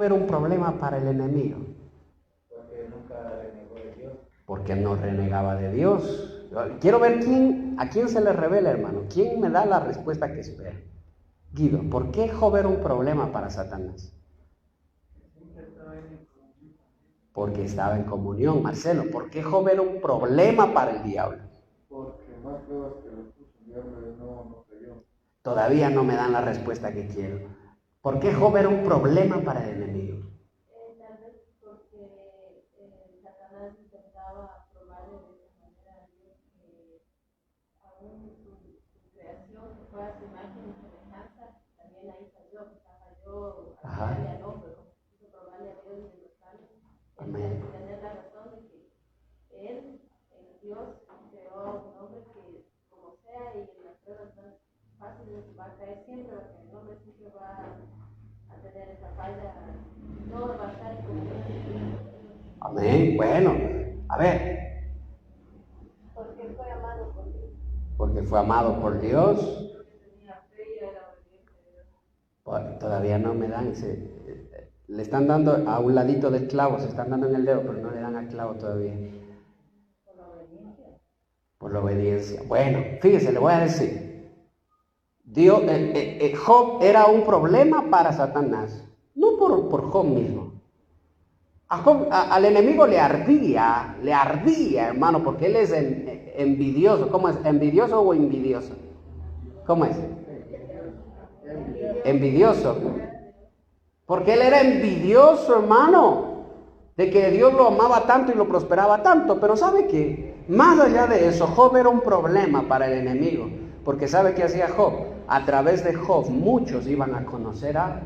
Era un problema para el enemigo. Porque nunca renegó de Dios. Porque no renegaba de Dios. Quiero ver a quién se le revela, hermano. ¿Quién me da la respuesta que espera? Guido, ¿por qué Job era un problema para Satanás? Porque estaba en comunión. Marcelo, ¿por qué Job era un problema para el diablo? Porque más pruebas que le puso el diablo no creyó. Todavía no me dan la respuesta que quiero. ¿Por qué Job era un problema para el enemigo? Tal vez porque Satanás intentaba probarle de esa manera a Dios que aún su creación, que fue a su imagen y semejanza, también ahí falló al hombre, como quiso probarle a Dios de los salmos. Él debe tener la razón de que él, Dios, creó a un hombre que, como sea, y en las pruebas más fáciles va a caer siempre, porque el hombre siempre va a tener esa falla, no va a estar en comunión. Amén. Bueno, a ver. Porque fue amado por Dios. Porque fue amado por Dios. Porque tenía fe y era obediente a Dios. Bueno, todavía no me dan le están dando a un ladito del clavo, se están dando en el dedo, pero no le dan al clavo todavía. Por la obediencia. Por la obediencia. Bueno, fíjese, le voy a decir. Dios, Job era un problema para Satanás, no por Job mismo. Al enemigo le ardía, hermano, porque él es envidioso. ¿Cómo es? ¿Envidioso o envidioso? ¿Cómo es? Envidioso. Porque él era envidioso, hermano, de que Dios lo amaba tanto y lo prosperaba tanto. Pero ¿sabe qué? Más allá de eso, Job era un problema para el enemigo. Porque ¿sabe qué hacía Job? A través de Job muchos iban a conocer a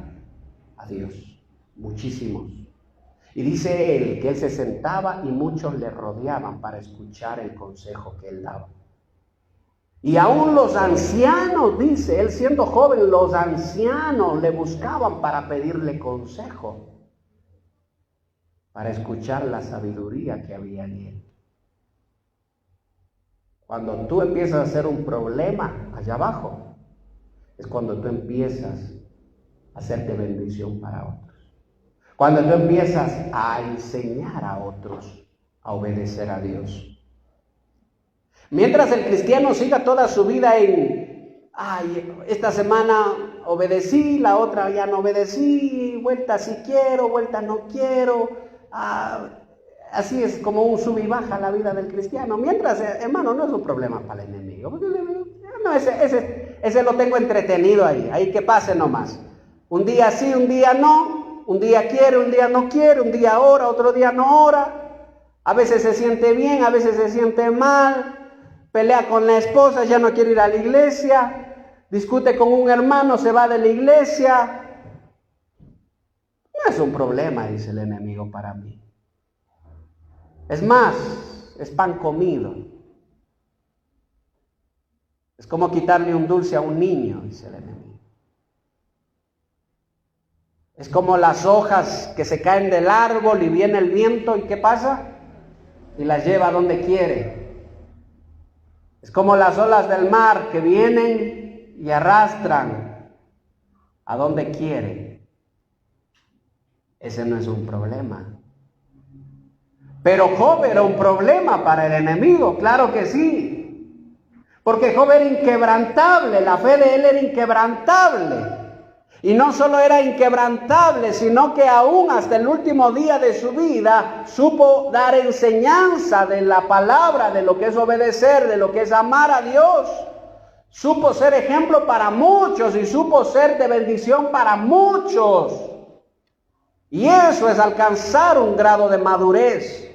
Dios. Muchísimos. Y dice él que él se sentaba y muchos le rodeaban para escuchar el consejo que él daba. Y aún los ancianos, dice él siendo joven, los ancianos le buscaban para pedirle consejo, para escuchar la sabiduría que había en él. Cuando tú empiezas a ser un problema allá abajo, es cuando tú empiezas a hacerte bendición para otros. Cuando tú empiezas a enseñar a otros a obedecer a Dios. Mientras el cristiano siga toda su vida esta semana obedecí, la otra ya no obedecí, vuelta si quiero, vuelta no quiero. Así es como un sub y baja la vida del cristiano. Mientras, hermano, no es un problema para el enemigo. Porque el enemigo no, ese lo tengo entretenido ahí que pase nomás. Un día sí, un día no. Un día quiere, un día no quiere, un día ora, otro día no ora. A veces se siente bien, a veces se siente mal. Pelea con la esposa, ya no quiere ir a la iglesia. Discute con un hermano, se va de la iglesia. No es un problema, dice el enemigo para mí. Es más, es pan comido. Es como quitarle un dulce a un niño, dice el enemigo. Es como las hojas que se caen del árbol y viene el viento, ¿y qué pasa? Y las lleva a donde quiere. Es como las olas del mar que vienen y arrastran a donde quiere. Ese no es un problema. Pero Job era un problema para el enemigo, claro que sí. Porque Job era inquebrantable, la fe de él era inquebrantable. Y no solo era inquebrantable, sino que aún hasta el último día de su vida supo dar enseñanza de la palabra, de lo que es obedecer, de lo que es amar a Dios. Supo ser ejemplo para muchos y supo ser de bendición para muchos. Y eso es alcanzar un grado de madurez.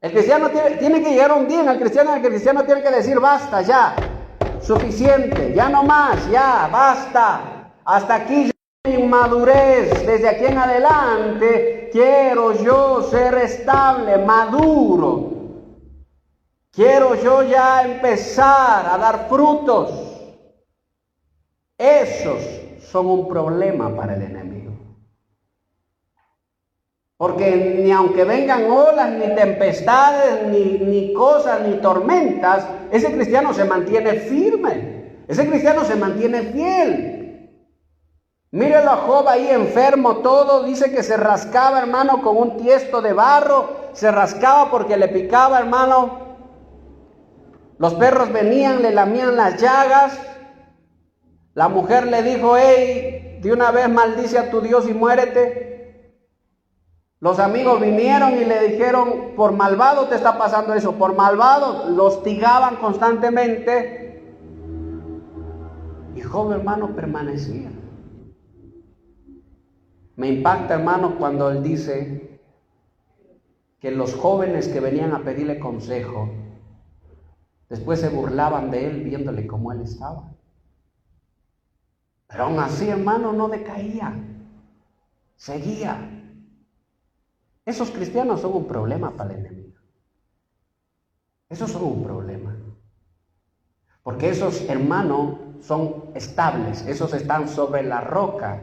El cristiano tiene que llegar a un día en el cristiano tiene que decir basta ya. Suficiente, ya no más, ya, basta. Hasta aquí yo en madurez. Desde aquí en adelante quiero yo ser estable, maduro. Quiero yo ya empezar a dar frutos. Esos son un problema para el enemigo. Porque ni aunque vengan olas, ni tempestades, ni cosas, ni tormentas, ese cristiano se mantiene firme. Ese cristiano se mantiene fiel. Mírelo a Job ahí enfermo todo, dice que se rascaba, hermano, con un tiesto de barro, se rascaba porque le picaba, hermano. Los perros venían, le lamían las llagas. La mujer le dijo, hey, de una vez maldice a tu Dios y muérete. Los amigos vinieron y le dijeron, por malvado te está pasando eso, por malvado. Lo hostigaban constantemente. Y Job, hermano, permanecía. Me impacta, hermano, cuando él dice que los jóvenes que venían a pedirle consejo, después se burlaban de él viéndole cómo él estaba. Pero aún así, hermano, no decaía. Seguía. Esos cristianos son un problema para el enemigo. Esos son un problema. Porque esos hermanos son estables. Esos están sobre la roca.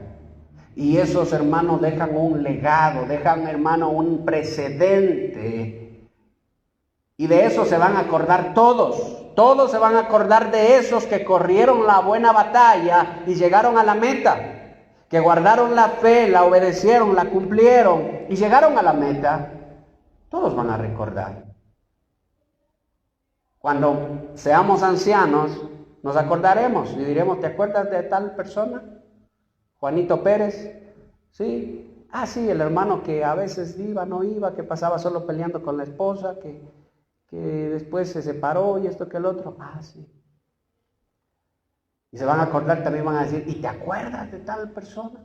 Y esos hermanos dejan un legado, dejan, hermano, un precedente. Y de eso se van a acordar todos. Todos se van a acordar de esos que corrieron la buena batalla y llegaron a la meta. Que guardaron la fe, la obedecieron, la cumplieron y llegaron a la meta. Todos van a recordar. Cuando seamos ancianos, nos acordaremos y diremos, ¿te acuerdas de tal persona? Juanito Pérez, ¿sí? Ah, sí, el hermano que a veces iba, no iba, que pasaba solo peleando con la esposa, que después se separó y esto que el otro. Ah, sí. Y se van a acordar, también van a decir, ¿y te acuerdas de tal persona?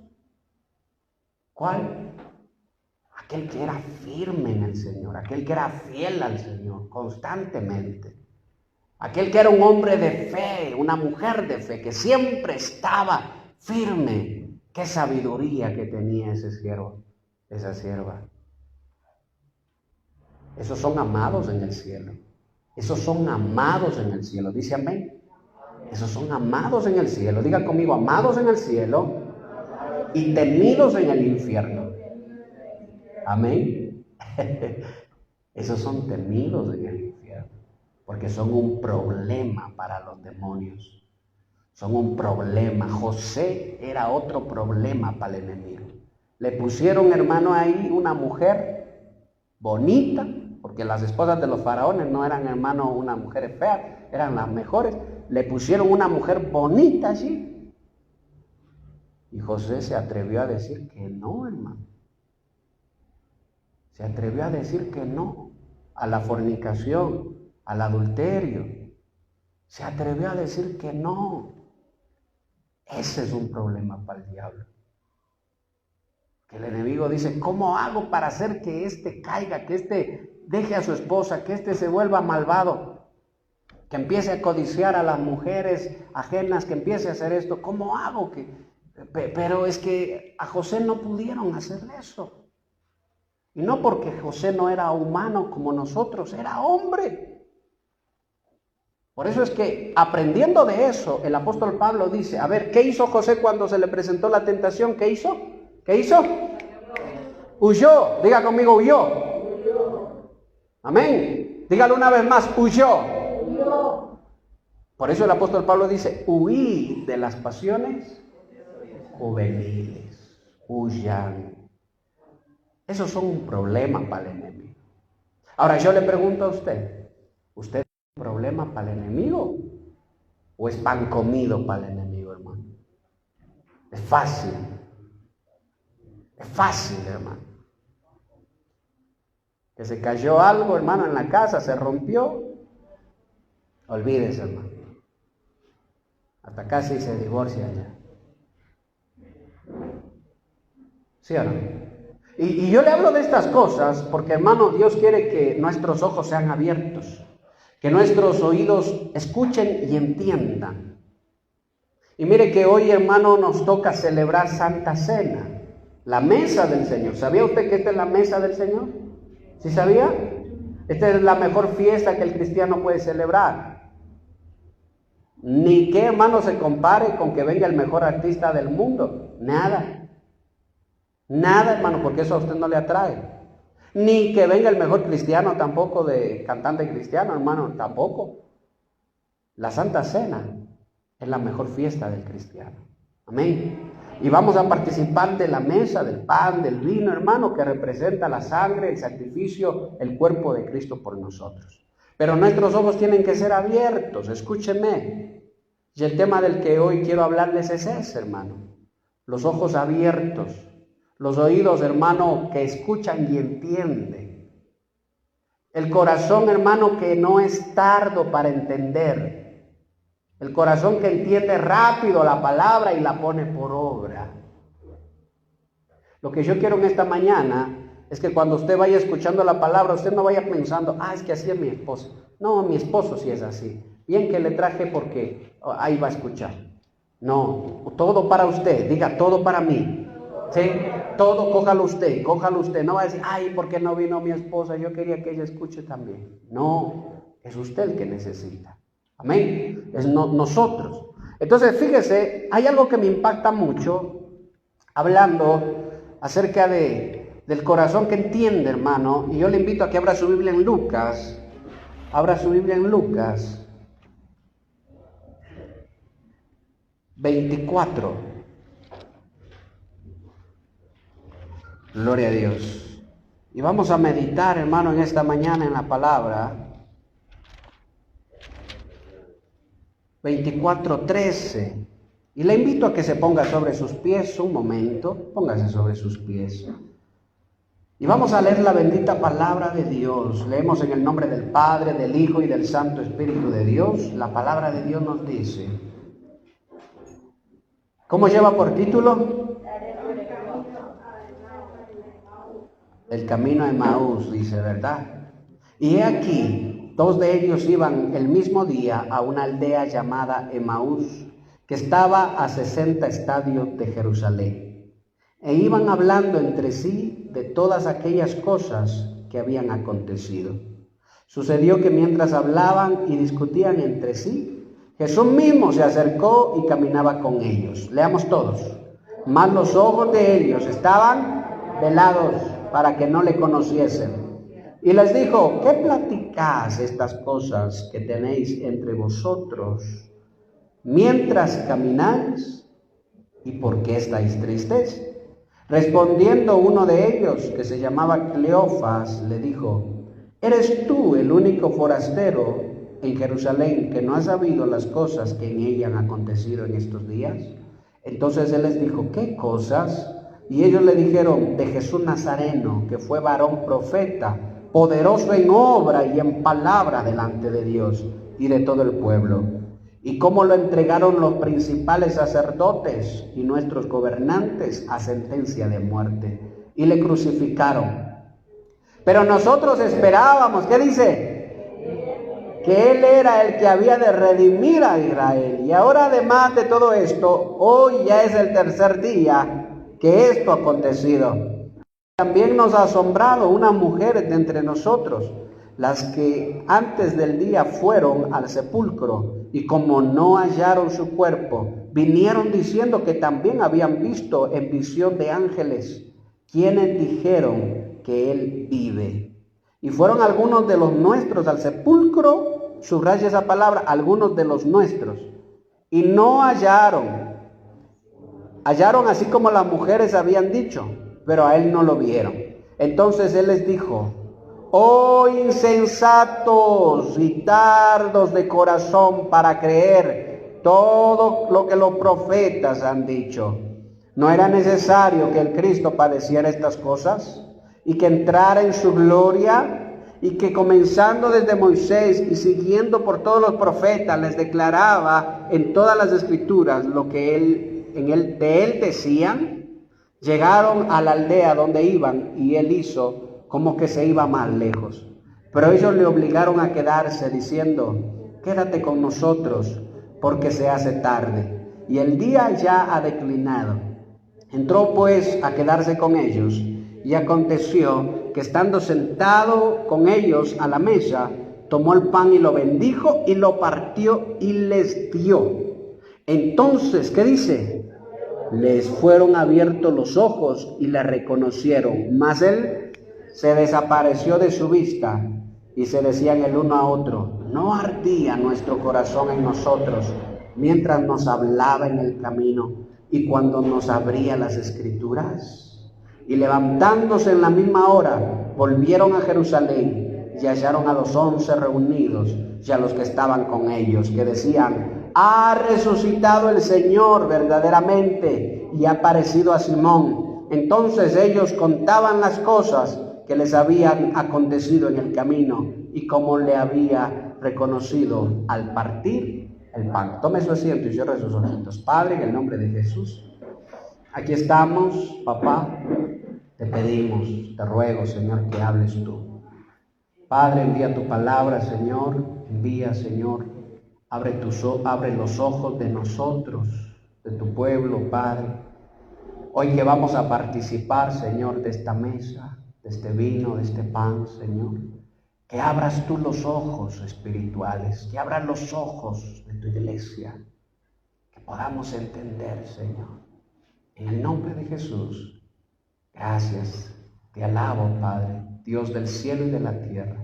¿Cuál? Aquel que era firme en el Señor, aquel que era fiel al Señor constantemente. Aquel que era un hombre de fe, una mujer de fe, que siempre estaba firme. Qué sabiduría que tenía ese siervo, esa sierva. Esos son amados en el cielo. Esos son amados en el cielo. Dice amén. Esos son amados en el cielo. Diga conmigo, amados en el cielo y temidos en el infierno. Amén. Esos son temidos en el infierno, porque son un problema para los demonios. Son un problema. José era otro problema para el enemigo. Le pusieron, hermano, ahí una mujer bonita, porque las esposas de los faraones no eran, hermano, una mujer fea, eran las mejores. Le pusieron una mujer bonita allí. Y José se atrevió a decir que no, hermano. Se atrevió a decir que no a la fornicación, al adulterio. Se atrevió a decir que no. Ese es un problema para el diablo. Que el enemigo dice, ¿cómo hago para hacer que éste caiga, que éste deje a su esposa, que éste se vuelva malvado, que empiece a codiciar a las mujeres ajenas, que empiece a hacer esto? ¿Cómo hago? Pero es que a José no pudieron hacerle eso. Y no porque José no era humano como nosotros, era hombre. Por eso es que aprendiendo de eso, el apóstol Pablo dice, a ver, ¿qué hizo José cuando se le presentó la tentación? ¿Qué hizo? ¿Qué hizo? Huyó. Diga conmigo, huyó. Amén. Dígalo una vez más, huyó. Por eso el apóstol Pablo dice, huid de las pasiones juveniles. Huyan. Esos son un problema para el enemigo. Ahora yo le pregunto a usted, ¿usted es un problema para el enemigo o es pan comido para el enemigo, hermano? Es fácil. Es fácil, hermano. Que se cayó algo, hermano, en la casa, se rompió. Olvídese, hermano. Hasta casi se divorcia ya. ¿Sí o no? Y yo le hablo de estas cosas porque, hermano, Dios quiere que nuestros ojos sean abiertos, que nuestros oídos escuchen y entiendan. Y mire que hoy, hermano, nos toca celebrar Santa Cena, la mesa del Señor. ¿Sabía usted que esta es la mesa del Señor? ¿Sí sabía? Esta es la mejor fiesta que el cristiano puede celebrar. Ni que, hermano, se compare con que venga el mejor artista del mundo. Nada. Nada, hermano, porque eso a usted no le atrae. Ni que venga el mejor cristiano tampoco, de cantante cristiano, hermano, tampoco. La Santa Cena es la mejor fiesta del cristiano. Amén. Y vamos a participar de la mesa, del pan, del vino, hermano, que representa la sangre, el sacrificio, el cuerpo de Cristo por nosotros. Pero nuestros ojos tienen que ser abiertos, escúcheme. Y el tema del que hoy quiero hablarles es ese, hermano. Los ojos abiertos, los oídos, hermano, que escuchan y entienden. El corazón, hermano, que no es tardo para entender. El corazón que entiende rápido la palabra y la pone por obra. Lo que yo quiero en esta mañana es que cuando usted vaya escuchando la palabra, usted no vaya pensando, es que así es mi esposo. No, mi esposo sí es así. Bien que le traje porque ahí va a escuchar. No, todo para usted, diga todo para mí. ¿Sí? Todo cójalo usted. No va a decir, ¿por qué no vino mi esposa? Yo quería que ella escuche también. No, es usted el que necesita. Amén. Es nosotros. Entonces, fíjese, hay algo que me impacta mucho hablando acerca del corazón que entiende, hermano. Y yo le invito a que abra su Biblia en Lucas. Abra su Biblia en Lucas 24. Gloria a Dios. Y vamos a meditar, hermano, en esta mañana en la palabra. 24:13. Y le invito a que se ponga sobre sus pies un momento. Póngase sobre sus pies. Y vamos a leer la bendita palabra de Dios. Leemos en el nombre del Padre, del Hijo y del Santo Espíritu de Dios. La palabra de Dios nos dice. ¿Cómo lleva por título? El camino a Emaús, dice, ¿verdad? Y he aquí, 2 de ellos iban el mismo día a una aldea llamada Emaús, que estaba a 60 estadios de Jerusalén. E iban hablando entre sí de todas aquellas cosas que habían acontecido. Sucedió que mientras hablaban y discutían entre sí, Jesús mismo se acercó y caminaba con ellos. Leamos todos. Mas los ojos de ellos estaban velados para que no le conociesen. Y les dijo, ¿qué platicáis estas cosas que tenéis entre vosotros mientras camináis? ¿Y por qué estáis tristes? Respondiendo uno de ellos, que se llamaba Cleofas, le dijo, ¿eres tú el único forastero en Jerusalén que no ha sabido las cosas que en ella han acontecido en estos días? Entonces él les dijo, ¿qué cosas? Y ellos le dijeron, de Jesús Nazareno, que fue varón profeta, poderoso en obra y en palabra delante de Dios y de todo el pueblo. Y cómo lo entregaron los principales sacerdotes y nuestros gobernantes a sentencia de muerte. Y le crucificaron. Pero nosotros esperábamos, ¿qué dice? Que Él era el que había de redimir a Israel. Y ahora, además de todo esto, hoy ya es el 3er día que esto ha acontecido. También nos ha asombrado unas mujeres de entre nosotros, las que antes del día fueron al sepulcro, y como no hallaron su cuerpo, vinieron diciendo que también habían visto en visión de ángeles, quienes dijeron que Él vive. Y fueron algunos de los nuestros al sepulcro, subraya esa palabra, algunos de los nuestros, y no hallaron así como las mujeres habían dicho, pero a Él no lo vieron. Entonces Él les dijo, oh insensatos y tardos de corazón para creer todo lo que los profetas han dicho. ¿No era necesario que el Cristo padeciera estas cosas y que entrara en su gloria? Y que comenzando desde Moisés y siguiendo por todos los profetas les declaraba en todas las escrituras lo que de él decían. Llegaron a la aldea donde iban y él hizo como que se iba más lejos. Pero ellos le obligaron a quedarse diciendo, quédate con nosotros porque se hace tarde y el día ya ha declinado. Entró pues a quedarse con ellos y aconteció que estando sentado con ellos a la mesa, tomó el pan y lo bendijo y lo partió y les dio. Entonces, ¿qué dice? Les fueron abiertos los ojos y le reconocieron, mas él se desapareció de su vista y se decían el uno a otro, ¿no ardía nuestro corazón en nosotros mientras nos hablaba en el camino y cuando nos abría las Escrituras. Y levantándose en la misma hora, volvieron a Jerusalén y hallaron a los 11 reunidos y a los que estaban con ellos, que decían: ha resucitado el Señor verdaderamente y ha aparecido a Simón. Entonces ellos contaban las cosas que les habían acontecido en el camino y cómo le había reconocido al partir el pan. Tome su asiento y cierre sus ojitos. Padre, en el nombre de Jesús, aquí estamos, papá. Te pedimos, te ruego, Señor, que hables tú. Padre, envía tu palabra, Señor. Envía, Señor. Abre los ojos de nosotros, de tu pueblo, Padre. Hoy que vamos a participar, Señor, de esta mesa, de este vino, de este pan, Señor. Que abras tú los ojos espirituales, que abras los ojos de tu iglesia. Que podamos entender, Señor. En el nombre de Jesús. Gracias, te alabo, Padre, Dios del cielo y de la tierra.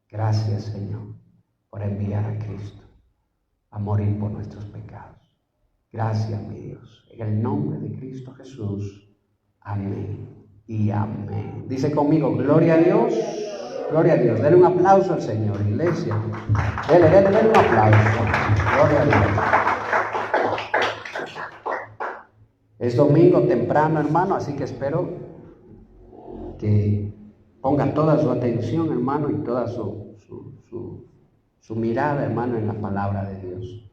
Gracias, Señor, por enviar a Cristo a morir por nuestros pecados. Gracias, mi Dios, en el nombre de Cristo Jesús. Amén y amén. Dice conmigo, gloria a Dios, gloria a Dios. Denle un aplauso al Señor, iglesia. Denle un aplauso. Gloria a Dios. Es domingo temprano, hermano, así que espero que ponga toda su atención, hermano, y toda su mirada, hermano, en la palabra de Dios.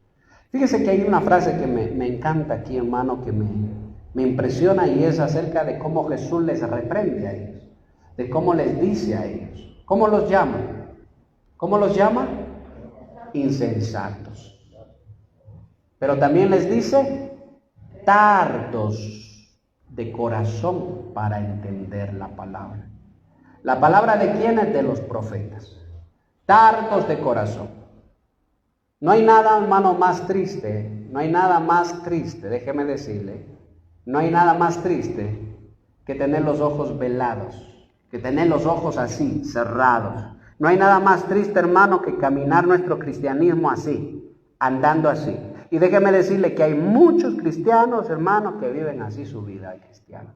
Fíjese que hay una frase que me encanta aquí, hermano, que me impresiona, y es acerca de cómo Jesús les reprende a ellos, de cómo les dice a ellos. ¿Cómo los llama? ¿Cómo los llama? Insensatos. Pero también les dice: tardos de corazón para entender la palabra. ¿La palabra de quién es? De los profetas. Tardos de corazón. No hay nada, hermano, más triste, no hay nada más triste, déjeme decirle, no hay nada más triste que tener los ojos velados, que tener los ojos así, cerrados. No hay nada más triste, hermano, que caminar nuestro cristianismo así, andando así. Y déjeme decirle que hay muchos cristianos, hermanos, que viven así su vida de cristianos.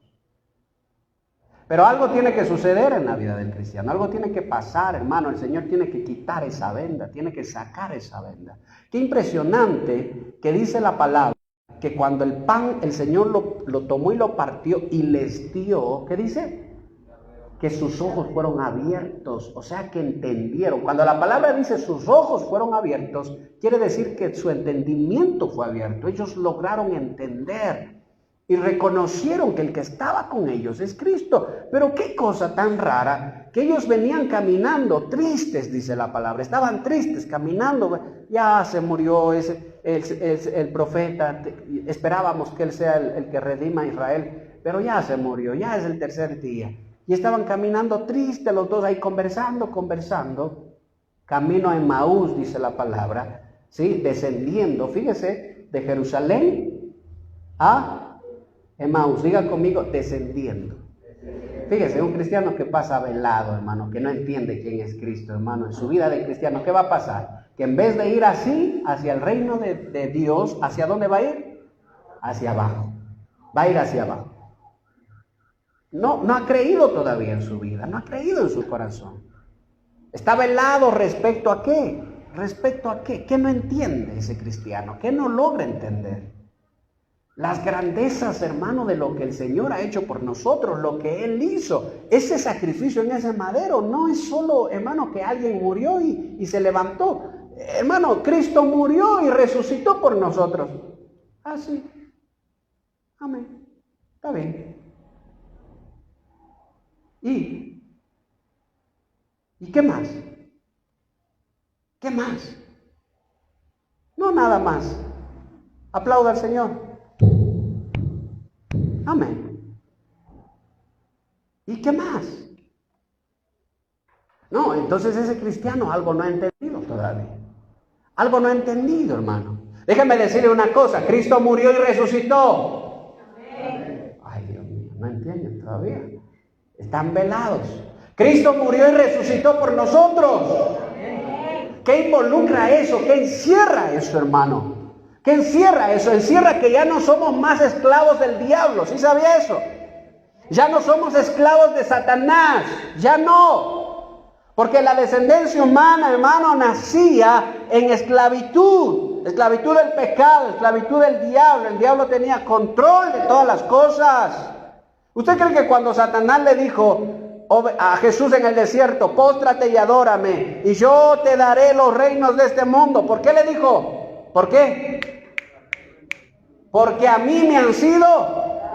Pero algo tiene que suceder en la vida del cristiano, algo tiene que pasar, hermano. El Señor tiene que quitar esa venda, tiene que sacar esa venda. Qué impresionante que dice la palabra, que cuando el pan, el Señor lo tomó y lo partió y les dio, ¿qué dice? Que sus ojos fueron abiertos, o sea que entendieron. Cuando la palabra dice sus ojos fueron abiertos, quiere decir que su entendimiento fue abierto. Ellos lograron entender y reconocieron que el que estaba con ellos es Cristo. Pero qué cosa tan rara, que ellos venían caminando tristes, dice la palabra. Estaban tristes caminando. Ya se murió el profeta, esperábamos que él sea el que redima a Israel, pero ya se murió, ya es el tercer día. Y estaban caminando tristes los dos ahí conversando, camino a Emaús, dice la palabra, ¿sí? Descendiendo, fíjese, de Jerusalén a Emaús, diga conmigo, descendiendo. Fíjese, un cristiano que pasa velado, hermano, que no entiende quién es Cristo, hermano, en su vida de cristiano, ¿qué va a pasar? Que en vez de ir así, hacia el reino de Dios, ¿hacia dónde va a ir? Hacia abajo, va a ir hacia abajo. No ha creído todavía en su vida, no ha creído en su corazón. Está velado respecto a qué, ¿qué no entiende ese cristiano? ¿Qué no logra entender? Las grandezas, hermano, de lo que el Señor ha hecho por nosotros, lo que Él hizo, ese sacrificio en ese madero, no es solo, hermano, que alguien murió y se levantó. Hermano, Cristo murió y resucitó por nosotros. Ah, sí. Amén. Está bien. ¿Y qué más? ¿Qué más? No, nada más. Aplauda al Señor. Amén. ¿Y qué más? No, entonces ese cristiano algo no ha entendido todavía. Algo no ha entendido, hermano. Déjame decirle una cosa. Cristo murió y resucitó. Amén. Ay, Dios mío, no entienden todavía. Están velados. Cristo murió y resucitó por nosotros. ¿Qué involucra eso? ¿Qué encierra eso, hermano? ¿Qué encierra eso? Encierra que ya no somos más esclavos del diablo. ¿Sí sabía eso? Ya no somos esclavos de Satanás. Ya no. Porque la descendencia humana, hermano, nacía en esclavitud. Esclavitud del pecado, esclavitud del diablo. El diablo tenía control de todas las cosas. ¿Usted cree que cuando Satanás le dijo a Jesús en el desierto, póstrate y adórame, y yo te daré los reinos de este mundo? ¿Por qué le dijo? ¿Por qué? Porque a mí me han sido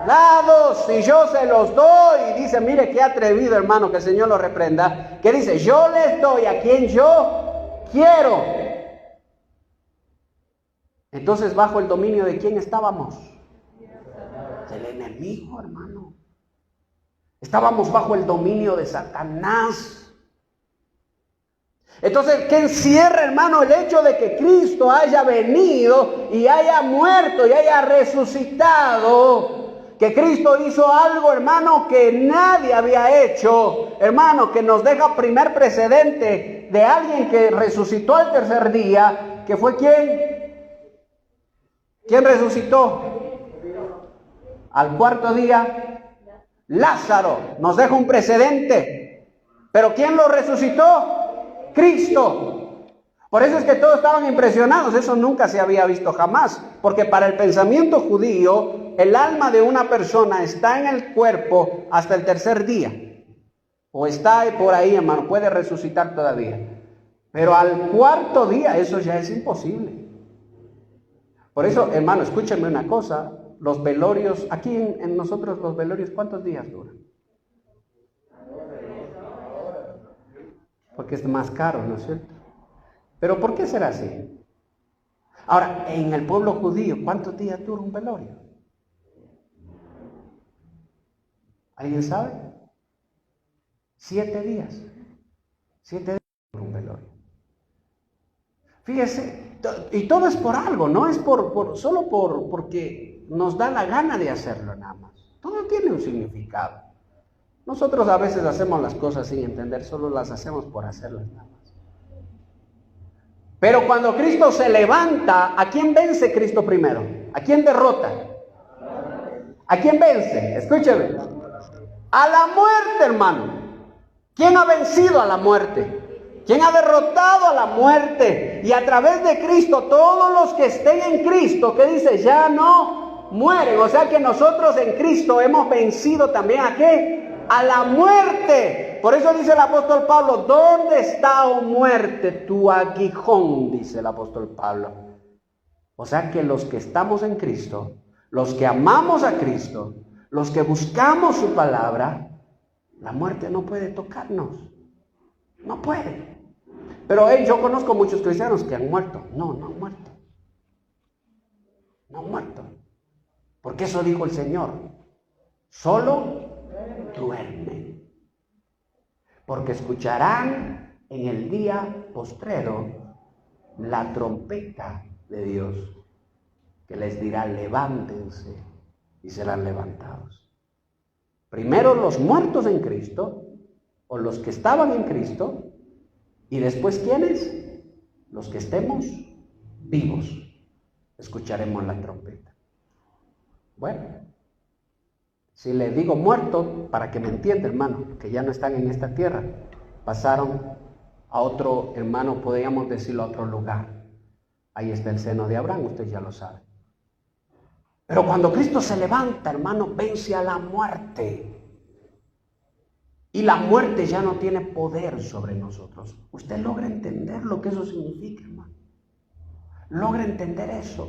dados y yo se los doy. Y dice, mire qué atrevido, hermano, que el Señor lo reprenda. Que dice, yo les doy a quien yo quiero. Entonces, ¿bajo el dominio de quién estábamos? Del enemigo, hermano. Estábamos bajo el dominio de Satanás. Entonces, ¿qué encierra, hermano, el hecho de que Cristo haya venido y haya muerto y haya resucitado? Que Cristo hizo algo, hermano, que nadie había hecho, hermano, que nos deja primer precedente de alguien que resucitó al tercer día, que fue ¿quién? ¿Quién resucitó? Al cuarto día, Lázaro. Nos deja un precedente. ¿Pero quién lo resucitó? Cristo. Por eso es que todos estaban impresionados. Eso nunca se había visto jamás. Porque para el pensamiento judío, el alma de una persona está en el cuerpo hasta el tercer día. O está por ahí, hermano, puede resucitar todavía. Pero al cuarto día eso ya es imposible. Por eso, hermano, escúchenme una cosa. Los velorios, aquí en nosotros los velorios, ¿cuántos días duran? Porque es más caro, ¿no es cierto? Pero ¿por qué será así? Ahora, en el pueblo judío, ¿cuántos días dura un velorio? ¿Alguien sabe? 7 días. 7 días dura un velorio. Fíjese, y todo es por algo, no es solo porque nos da la gana de hacerlo nada más. Todo tiene un significado. Nosotros a veces hacemos las cosas sin entender, solo las hacemos por hacerlas nada más. Pero cuando Cristo se levanta, ¿a quién vence Cristo primero? ¿A quién derrota? ¿A quién vence? Escúcheme. A la muerte, hermano. ¿Quién ha vencido a la muerte? ¿Quién ha derrotado a la muerte? Y a través de Cristo, todos los que estén en Cristo, ¿qué dice? Ya no mueren. O sea que nosotros en Cristo hemos vencido también ¿a qué? A la muerte. Por eso dice el apóstol Pablo, ¿dónde está, oh muerte, tu aguijón? Dice el apóstol Pablo. O sea que los que estamos en Cristo, los que amamos a Cristo, los que buscamos su palabra, la muerte no puede tocarnos. No puede. Pero yo conozco muchos cristianos que han muerto. No han muerto. No han muerto. Porque eso dijo el Señor. Solo duermen. Porque escucharán en el día postrero la trompeta de Dios, que les dirá, levántense, y serán levantados. Primero los muertos en Cristo, o los que estaban en Cristo, y después ¿quiénes? Los que estemos vivos, escucharemos la trompeta. Bueno, si le digo muerto, para que me entienda, hermano, que ya no están en esta tierra, pasaron a otro, hermano, podríamos decirlo, a otro lugar. Ahí está el seno de Abraham, usted ya lo sabe. Pero cuando Cristo se levanta, hermano, vence a la muerte. Y la muerte ya no tiene poder sobre nosotros. ¿Usted logra entender lo que eso significa, hermano? Logra entender eso.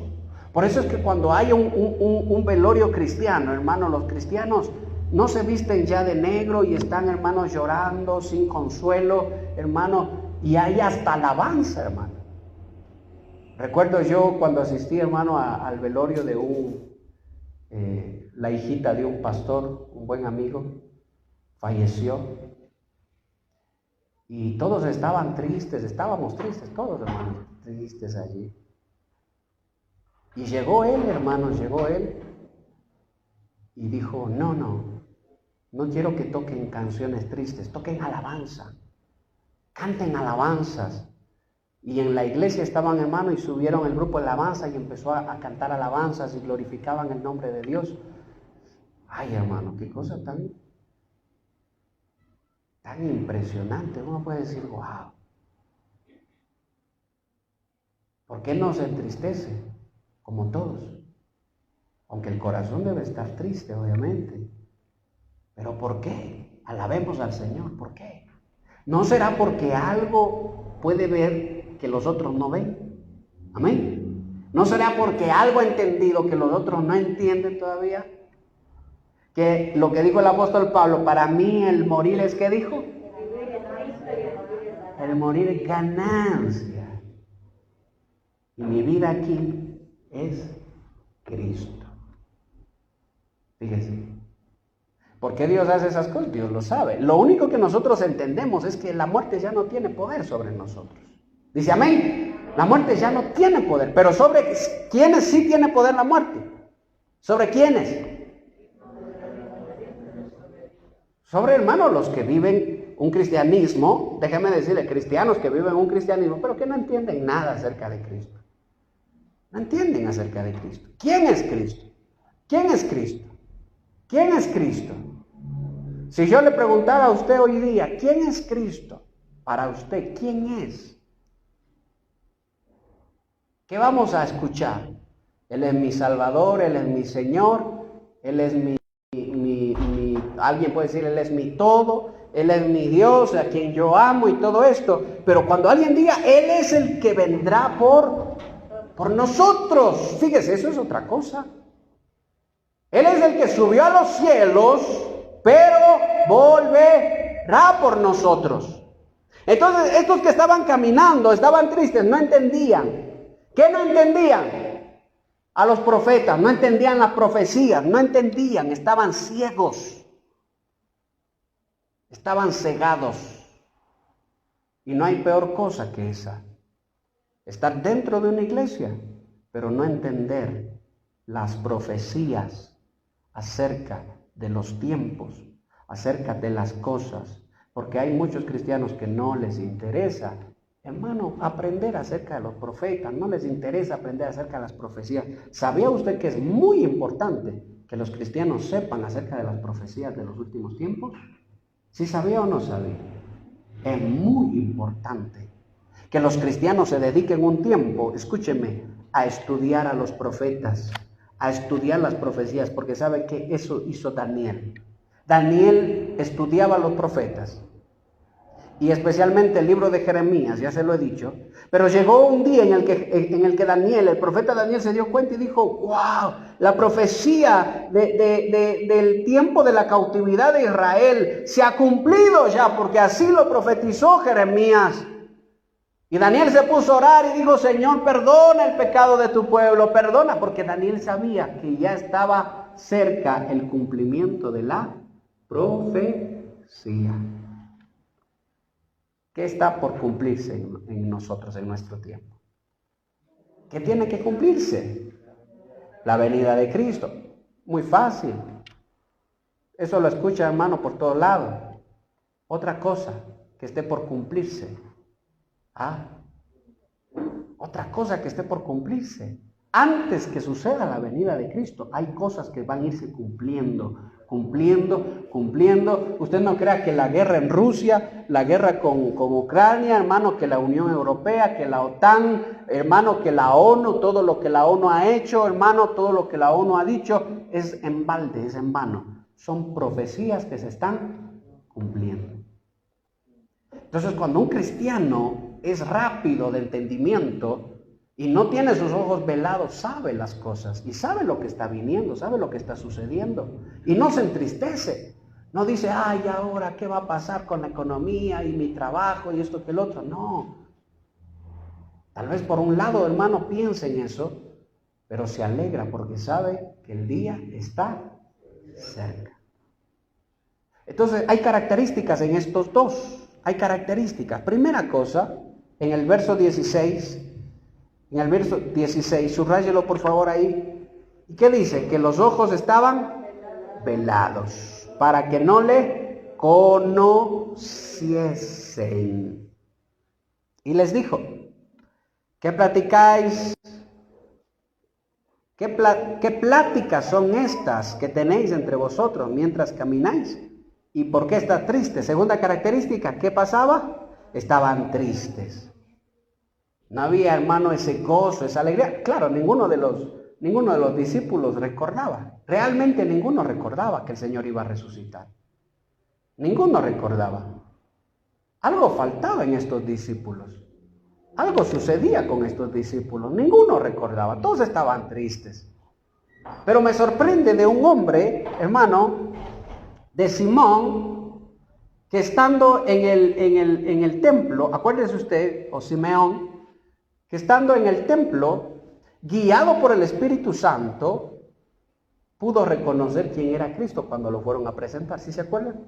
Por eso es que cuando hay un velorio cristiano, hermano, los cristianos no se visten ya de negro y están, hermanos, llorando, sin consuelo, hermano, y hay hasta alabanza, hermano. Recuerdo yo cuando asistí, hermano, al velorio de la hijita de un pastor, un buen amigo, falleció. Y todos estaban tristes, estábamos tristes, todos, hermanos, tristes allí. Y llegó él, hermanos, y dijo, no quiero que toquen canciones tristes, toquen alabanza, canten alabanzas. Y en la iglesia estaban, hermano, y subieron el grupo de alabanza y empezó a cantar alabanzas y glorificaban el nombre de Dios. Ay, hermano, qué cosa tan impresionante. Uno puede decir, wow. ¿Por qué no se entristece? Como todos. Aunque el corazón debe estar triste, obviamente. ¿Pero por qué? Alabemos al Señor. ¿Por qué? ¿No será porque algo puede ver que los otros no ven? Amén. ¿No será porque algo ha entendido que los otros no entienden todavía? Que lo que dijo el apóstol Pablo, para mí el morir es, ¿qué dijo? El morir es ganancia. Y mi vida aquí es Cristo. Fíjese. ¿Por qué Dios hace esas cosas? Dios lo sabe. Lo único que nosotros entendemos es que la muerte ya no tiene poder sobre nosotros. Dice amén. La muerte ya no tiene poder. Pero ¿sobre quiénes sí tiene poder la muerte? ¿Sobre quiénes? Sobre, hermanos, los que viven un cristianismo, déjeme decirle, cristianos que viven un cristianismo, pero que no entienden nada acerca de Cristo. No entienden acerca de Cristo. ¿Quién es Cristo? ¿Quién es Cristo? ¿Quién es Cristo? Si yo le preguntara a usted hoy día, ¿quién es Cristo? Para usted, ¿quién es? ¿Qué vamos a escuchar? Él es mi Salvador, Él es mi Señor, Él es alguien puede decir, Él es mi todo, Él es mi Dios, a quien yo amo y todo esto. Pero cuando alguien diga, Él es el que vendrá por nosotros, fíjese, eso es otra cosa. Él es el que subió a los cielos, pero volverá por nosotros. Entonces, estos que estaban caminando, estaban tristes, no entendían. ¿Qué no entendían? A los profetas, no entendían las profecías, no entendían, estaban ciegos. Estaban cegados. Y no hay peor cosa que esa. Estar dentro de una iglesia, pero no entender las profecías acerca de los tiempos, acerca de las cosas. Porque hay muchos cristianos que no les interesa, hermano, aprender acerca de los profetas, no les interesa aprender acerca de las profecías. ¿Sabía usted que es muy importante que los cristianos sepan acerca de las profecías de los últimos tiempos? ¿Sí sabía o no sabía? Es muy importante que los cristianos se dediquen un tiempo, escúcheme, a estudiar a los profetas, a estudiar las profecías, porque sabe que eso hizo Daniel. Daniel estudiaba a los profetas, y especialmente el libro de Jeremías, ya se lo he dicho, pero llegó un día en el que Daniel, el profeta Daniel, se dio cuenta y dijo, wow, la profecía del tiempo de la cautividad de Israel se ha cumplido ya, porque así lo profetizó Jeremías. Y Daniel se puso a orar y dijo, Señor, perdona el pecado de tu pueblo, perdona, porque Daniel sabía que ya estaba cerca el cumplimiento de la profecía. ¿Qué está por cumplirse en nosotros, en nuestro tiempo? ¿Qué tiene que cumplirse? La venida de Cristo. Muy fácil. Eso lo escucha, hermano, por todos lados. Otra cosa que esté por cumplirse. Otra cosa que esté por cumplirse. Antes que suceda la venida de Cristo, hay cosas que van a irse cumpliendo. Usted no crea que la guerra en Rusia, la guerra con Ucrania, hermano, que la Unión Europea, que la OTAN, hermano, que la ONU, todo lo que la ONU ha hecho, hermano, todo lo que la ONU ha dicho, es en balde, es en vano. Son profecías que se están cumpliendo. Entonces, cuando un cristiano es rápido de entendendimiento y no tiene sus ojos velados, sabe las cosas y sabe lo que está viniendo, sabe lo que está sucediendo y no se entristece. No dice, ay, ahora, ¿qué va a pasar con la economía y mi trabajo y esto que el otro? No. Tal vez por un lado, hermano, piense en eso, pero se alegra porque sabe que el día está cerca. Entonces, hay características en estos dos. Hay características. Primera cosa, en el verso 16, subráyelo por favor ahí. ¿Y qué dice? Que los ojos estaban velados, para que no le conociesen. Y les dijo, ¿Qué platicáis? ¿Qué pláticas son estas que tenéis entre vosotros mientras camináis? ¿Y por qué está triste? Segunda característica, ¿qué pasaba? Estaban tristes. No había, hermano, ese gozo, esa alegría. Claro, ninguno de los discípulos recordaba. Realmente ninguno recordaba que el Señor iba a resucitar. Ninguno recordaba. Algo faltaba en estos discípulos. Algo sucedía con estos discípulos. Ninguno recordaba. Todos estaban tristes. Pero me sorprende de un hombre, hermano, de Simón, que estando en el templo, acuérdese usted, o Simeón, que estando en el templo, guiado por el Espíritu Santo, pudo reconocer quién era Cristo cuando lo fueron a presentar. ¿Sí se acuerdan?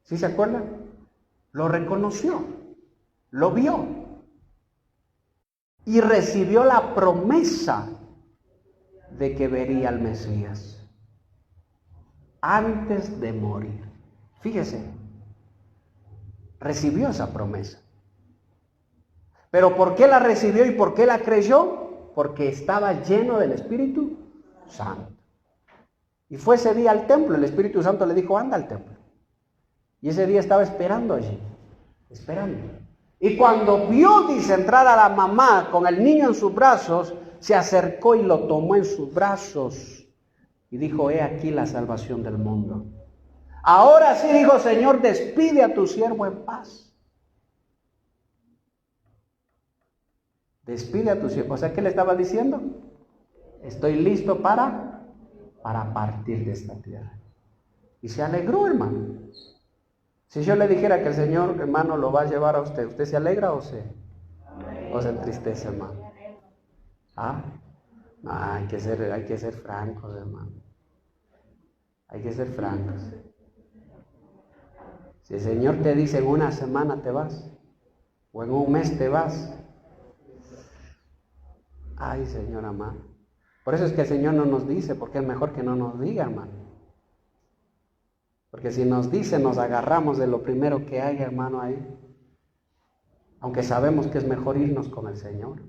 ¿Sí se acuerdan? Lo reconoció, lo vio y recibió la promesa de que vería al Mesías antes de morir. Fíjese, recibió esa promesa. ¿Pero por qué la recibió y por qué la creyó? Porque estaba lleno del Espíritu Santo. Y fue ese día al templo, el Espíritu Santo le dijo, anda al templo. Y ese día estaba esperando allí, esperando. Y cuando vio, dice, entrar a la mamá con el niño en sus brazos, se acercó y lo tomó en sus brazos. Y dijo, he aquí la salvación del mundo. Ahora sí, dijo, Señor, despide a tu siervo en paz. Despide a tu siervo. O sea, ¿qué le estaba diciendo? Estoy listo para partir de esta tierra. Y se alegró, hermano. Si yo le dijera que el Señor, hermano, lo va a llevar a usted, ¿usted se alegra o se entristece, hermano? ¿Ah? No, hay que ser francos, hermano. Hay que ser francos. Si el Señor te dice en una semana te vas, o en un mes te vas, ay, Señor amado. Por eso es que el Señor no nos dice, porque es mejor que no nos diga, hermano. Porque si nos dice, nos agarramos de lo primero que hay, hermano, ahí. Aunque sabemos que es mejor irnos con el Señor.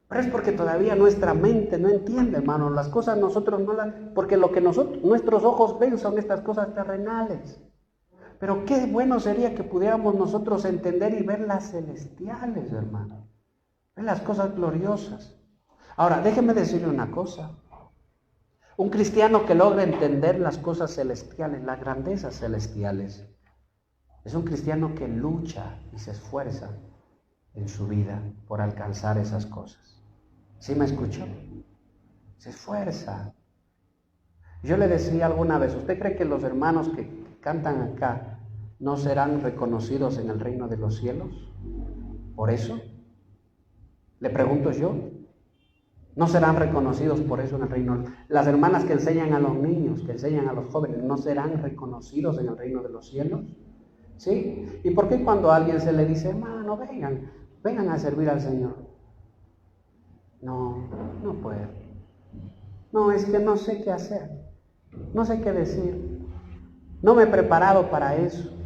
Pero es porque todavía nuestra mente no entiende, hermano. Las cosas nosotros no las... Porque lo que nuestros ojos ven son estas cosas terrenales. Pero qué bueno sería que pudiéramos nosotros entender y ver las celestiales, hermano. Ver las cosas gloriosas. Ahora, déjeme decirle una cosa. Un cristiano que logra entender las cosas celestiales, las grandezas celestiales, es un cristiano que lucha y se esfuerza en su vida por alcanzar esas cosas. ¿Sí me escuchó? Se esfuerza. Yo le decía alguna vez, ¿usted cree que los hermanos que cantan acá no serán reconocidos en el reino de los cielos? ¿Por eso? Le pregunto yo. ¿No serán reconocidos por eso en el reino? Las hermanas que enseñan a los niños, que enseñan a los jóvenes, ¿no serán reconocidos en el reino de los cielos? ¿Sí? ¿Y por qué cuando a alguien se le dice, hermano, vengan a servir al Señor? No puedo. No, es que no sé qué hacer. No sé qué decir. No me he preparado para eso.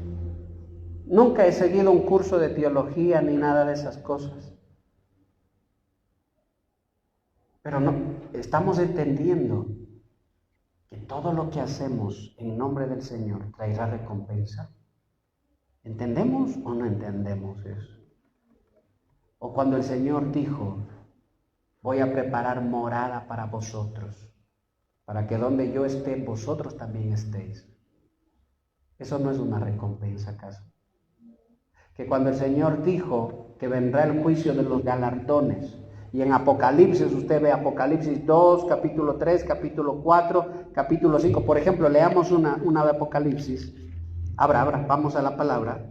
Nunca he seguido un curso de teología ni nada de esas cosas. Pero no, estamos entendiendo que todo lo que hacemos en nombre del Señor traerá recompensa. ¿Entendemos o no entendemos eso? O cuando el Señor dijo, voy a preparar morada para vosotros, para que donde yo esté, vosotros también estéis. ¿Eso no es una recompensa, acaso? Que cuando el Señor dijo que vendrá el juicio de los galardones, y en Apocalipsis, usted ve Apocalipsis 2, capítulo 3, capítulo 4, capítulo 5. Por ejemplo, leamos una de Apocalipsis. Abra, vamos a la palabra.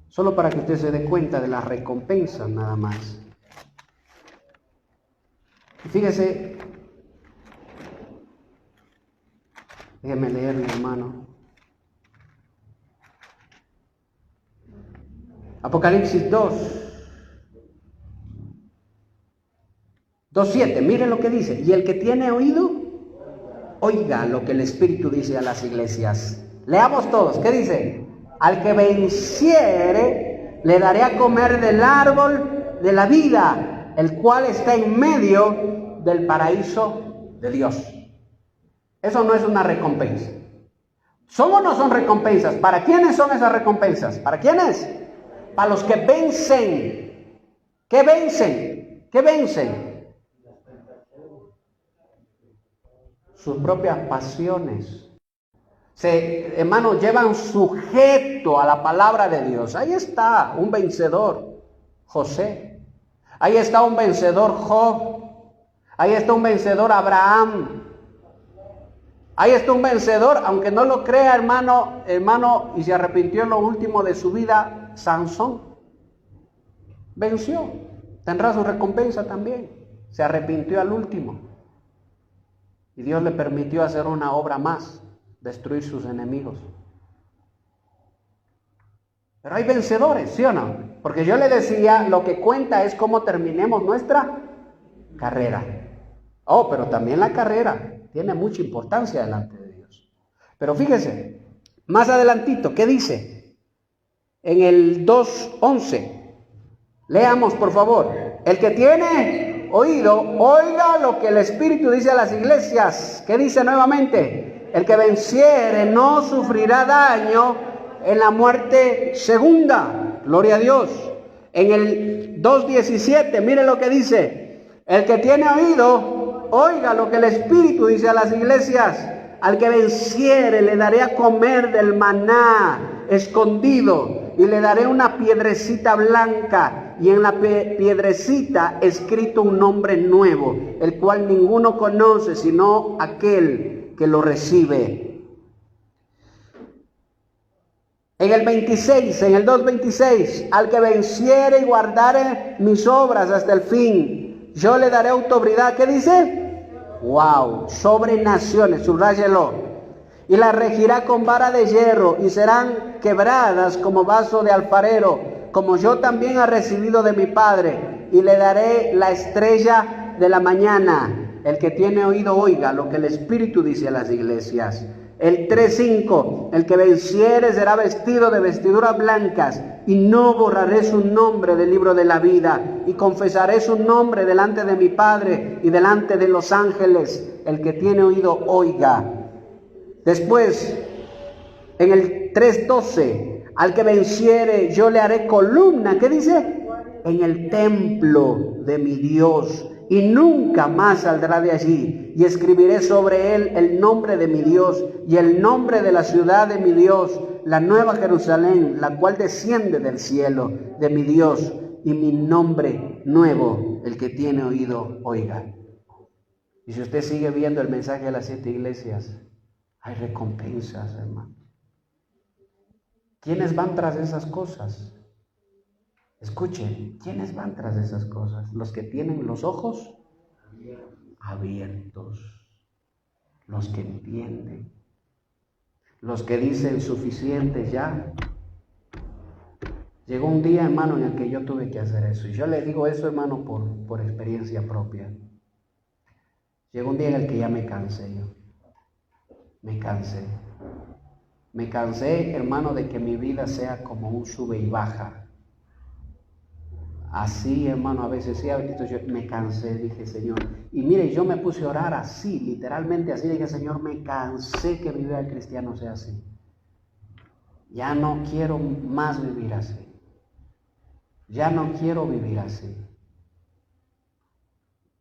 Solo para que usted se dé cuenta de las recompensas nada más. Y fíjese, déjeme leer, mi hermano. Apocalipsis 2:7, miren lo que dice. Y el que tiene oído, oiga lo que el Espíritu dice a las iglesias. Leamos todos, ¿qué dice? Al que venciere, le daré a comer del árbol de la vida, el cual está en medio del paraíso de Dios. Eso no es una recompensa. ¿Son o no son recompensas? ¿Para quiénes son esas recompensas? ¿Para quiénes? Para los que vencen. ¿Qué vencen? ¿Qué vencen? Sus propias pasiones. Hermanos, llevan sujeto a la palabra de Dios. Ahí está un vencedor, José. Ahí está un vencedor, Job. Ahí está un vencedor, Abraham. Ahí está un vencedor, aunque no lo crea, hermano, y se arrepintió en lo último de su vida, Sansón. Venció. Tendrá su recompensa también. Se arrepintió al último. Y Dios le permitió hacer una obra más, destruir sus enemigos. Pero hay vencedores, ¿sí o no? Porque yo le decía, lo que cuenta es cómo terminemos nuestra carrera. Oh, pero también la carrera tiene mucha importancia delante de Dios. Pero fíjese, más adelantito, ¿qué dice? En el 2:11, leamos por favor. El que tiene oído, oiga lo que el Espíritu dice a las iglesias. ¿Qué dice nuevamente? El que venciere no sufrirá daño en la muerte segunda. Gloria a Dios. En el 2:17, mire lo que dice. El que tiene oído, oiga lo que el Espíritu dice a las iglesias. Al que venciere le daré a comer del maná escondido y le daré una piedrecita blanca y en la piedrecita escrito un nombre nuevo, el cual ninguno conoce sino aquel que lo recibe. En el 26, en el 2:26, al que venciere y guardare mis obras hasta el fin, yo le daré autoridad. ¿Qué dice? Wow, sobre naciones, subráyelo. Y las regirá con vara de hierro y serán quebradas como vaso de alfarero, como yo también he recibido de mi Padre. Y le daré la estrella de la mañana. El que tiene oído oiga lo que el Espíritu dice a las iglesias. El 3:5, el que venciere será vestido de vestiduras blancas y no borraré su nombre del libro de la vida y confesaré su nombre delante de mi Padre y delante de los ángeles. El que tiene oído oiga. Después, en el 3:12, al que venciere yo le haré columna. ¿Qué dice? En el templo de mi Dios y nunca más saldrá de allí. Y escribiré sobre él el nombre de mi Dios y el nombre de la ciudad de mi Dios, la nueva Jerusalén, la cual desciende del cielo de mi Dios, y mi nombre nuevo. El que tiene oído, oiga. Y si usted sigue viendo el mensaje de las 7 iglesias, hay recompensas, hermano. ¿Quiénes van tras esas cosas? Escuchen, ¿quiénes van tras esas cosas? Los que tienen los ojos abiertos, los que entienden, los que dicen suficiente ya. Llegó un día, hermano, en el que yo tuve que hacer eso. Y yo le digo eso, hermano, por experiencia propia. Llegó un día en el que ya me cansé yo. Me cansé. Me cansé, hermano, de que mi vida sea como un sube y baja. Así, hermano, a veces sí, entonces yo me cansé, dije, Señor. Y mire, yo me puse a orar así, literalmente así, dije, Señor, me cansé que mi vida de cristiano sea así. Ya no quiero más vivir así. Ya no quiero vivir así.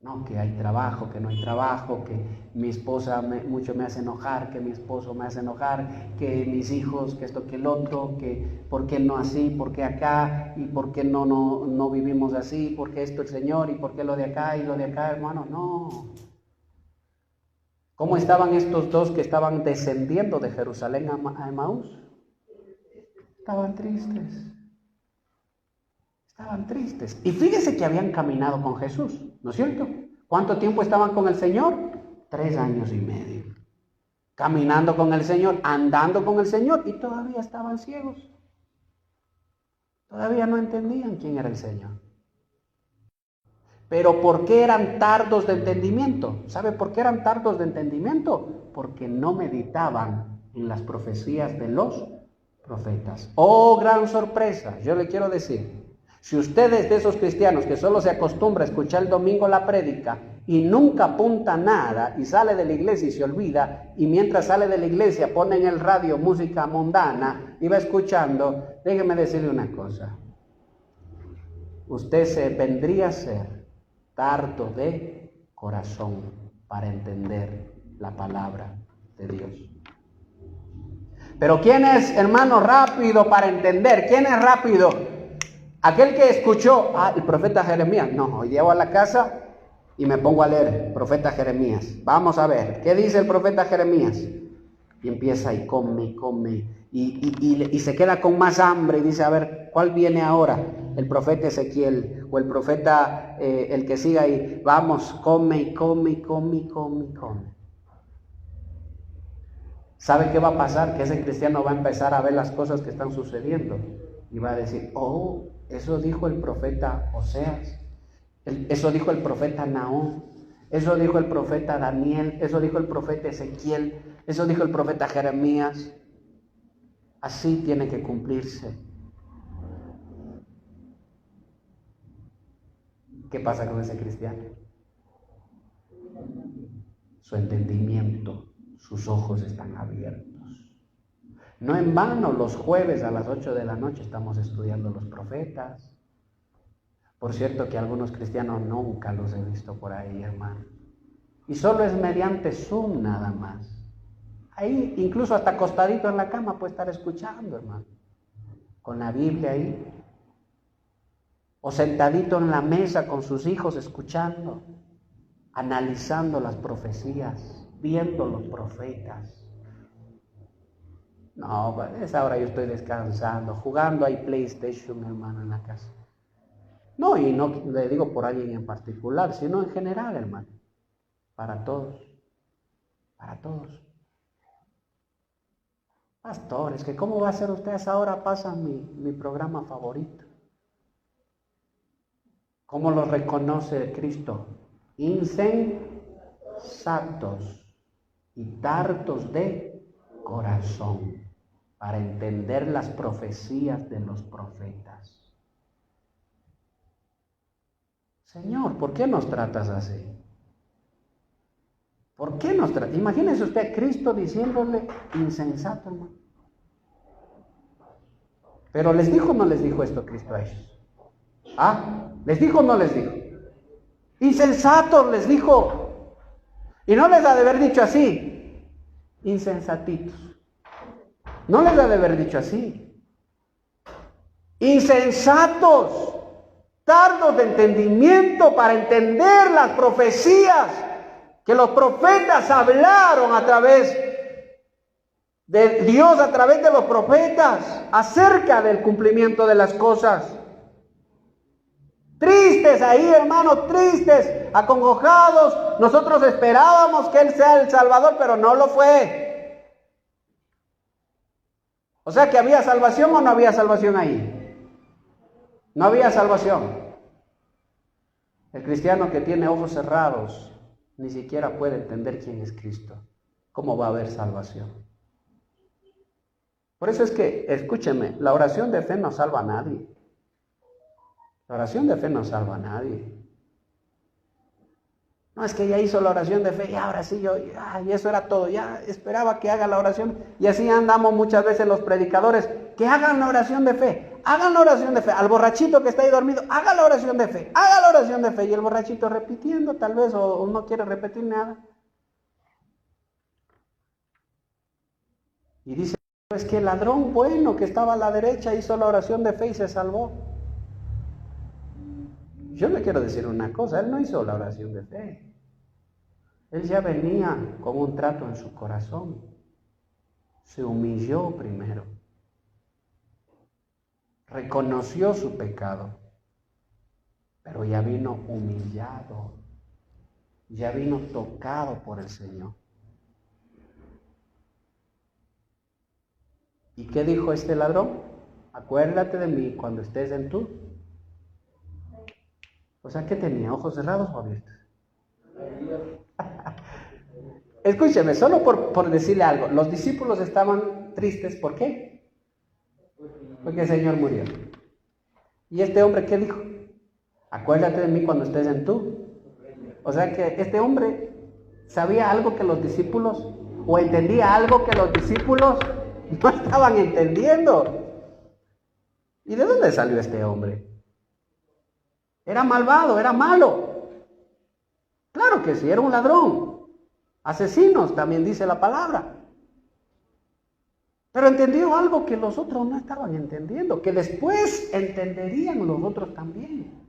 No, que hay trabajo, que no hay trabajo, que mi esposa mucho me hace enojar, que mi esposo me hace enojar, que mis hijos, que esto, que el otro, que por qué no así, por qué acá, y por qué no vivimos así, por qué esto el Señor, y por qué lo de acá y lo de acá, hermano, no. ¿Cómo estaban estos dos que estaban descendiendo de Jerusalén a Emaús? Estaban tristes. Estaban tristes. Y fíjese que habían caminado con Jesús, ¿no es cierto? ¿Cuánto tiempo estaban con el Señor? 3 años y medio. Caminando con el Señor, andando con el Señor, y todavía estaban ciegos. Todavía no entendían quién era el Señor. Pero ¿por qué eran tardos de entendimiento? ¿Sabe por qué eran tardos de entendimiento? Porque no meditaban en las profecías de los profetas. Oh, gran sorpresa, yo le quiero decir, si usted es de esos cristianos que solo se acostumbra a escuchar el domingo la prédica y nunca apunta nada y sale de la iglesia y se olvida, y mientras sale de la iglesia pone en el radio música mundana y va escuchando, déjeme decirle una cosa, usted se vendría a ser tardo de corazón para entender la palabra de Dios. Pero ¿quién es, hermano, rápido para entender? ¿Quién es rápido? Aquel que escuchó, el profeta Jeremías. No, hoy llego a la casa y me pongo a leer el profeta Jeremías. Vamos a ver, ¿qué dice el profeta Jeremías? Y empieza y come, y se queda con más hambre y dice, a ver, ¿cuál viene ahora? El profeta Ezequiel o el profeta, el que siga ahí. Vamos, come. ¿Sabe qué va a pasar? Que ese cristiano va a empezar a ver las cosas que están sucediendo y va a decir, oh, eso dijo el profeta Oseas, eso dijo el profeta Nahum, eso dijo el profeta Daniel, eso dijo el profeta Ezequiel, eso dijo el profeta Jeremías. Así tiene que cumplirse. ¿Qué pasa con ese cristiano? Su entendimiento, sus ojos están abiertos. No en vano los jueves a las 8 de la noche estamos estudiando los profetas. Por cierto que algunos cristianos nunca los he visto por ahí, hermano. Y solo es mediante Zoom nada más. Ahí, incluso hasta acostadito en la cama puede estar escuchando, hermano. Con la Biblia ahí. O sentadito en la mesa con sus hijos escuchando, analizando las profecías, viendo los profetas. No, a esa hora yo estoy descansando, jugando ahí PlayStation, hermano, en la casa. No, y no le digo por alguien en particular, sino en general, hermano. Para todos. Para todos. Pastores, que cómo va a ser usted a esa hora, pasa mi programa favorito. ¿Cómo lo reconoce Cristo? Insensatos y tardos de corazón para entender las profecías de los profetas. Señor, ¿por qué nos tratas así? ¿Por qué nos tratas? Imagínese usted a Cristo diciéndole insensato, hermano. Pero ¿les dijo o no les dijo esto Cristo a ellos? ¿Les dijo o no les dijo? Insensatos les dijo. Y no les ha de haber dicho así. Insensatitos. No les ha de haber dicho así. Insensatos. Tardos de entendimiento para entender las profecías que los profetas hablaron a través de Dios, a través de los profetas, acerca del cumplimiento de las cosas. Tristes ahí, hermanos, tristes, acongojados. Nosotros esperábamos que Él sea el Salvador, pero no lo fue. O sea que ¿había salvación o no había salvación ahí? No había salvación. El cristiano que tiene ojos cerrados ni siquiera puede entender quién es Cristo. ¿Cómo va a haber salvación? Por eso es que, escúcheme, la oración de fe no salva a nadie. La oración de fe no salva a nadie. No, es que ya hizo la oración de fe y ahora sí y eso era todo. Ya esperaba que haga la oración. Y así andamos muchas veces los predicadores, que hagan la oración de fe. Hagan la oración de fe. Al borrachito que está ahí dormido, haga la oración de fe. Haga la oración de fe. Y el borrachito repitiendo tal vez o no quiere repetir nada. Y dice, es que el ladrón bueno que estaba a la derecha hizo la oración de fe y se salvó. Yo le quiero decir una cosa, él no hizo la oración de fe. Él ya venía con un trato en su corazón. Se humilló primero. Reconoció su pecado. Pero ya vino humillado. Ya vino tocado por el Señor. ¿Y qué dijo este ladrón? Acuérdate de mí cuando estés en tu. O sea, ¿qué tenía? ¿Ojos cerrados o abiertos? Escúcheme, solo por decirle algo. Los discípulos estaban tristes, ¿por qué? Porque el Señor murió. ¿Y este hombre qué dijo? Acuérdate de mí cuando estés en tú. O sea que este hombre sabía algo que los discípulos, o entendía algo que los discípulos no estaban entendiendo. ¿Y de dónde salió este hombre? Era malvado, era malo. Claro que sí, era un ladrón. Asesinos, también dice la palabra. Pero entendió algo que los otros no estaban entendiendo, que después entenderían los otros también.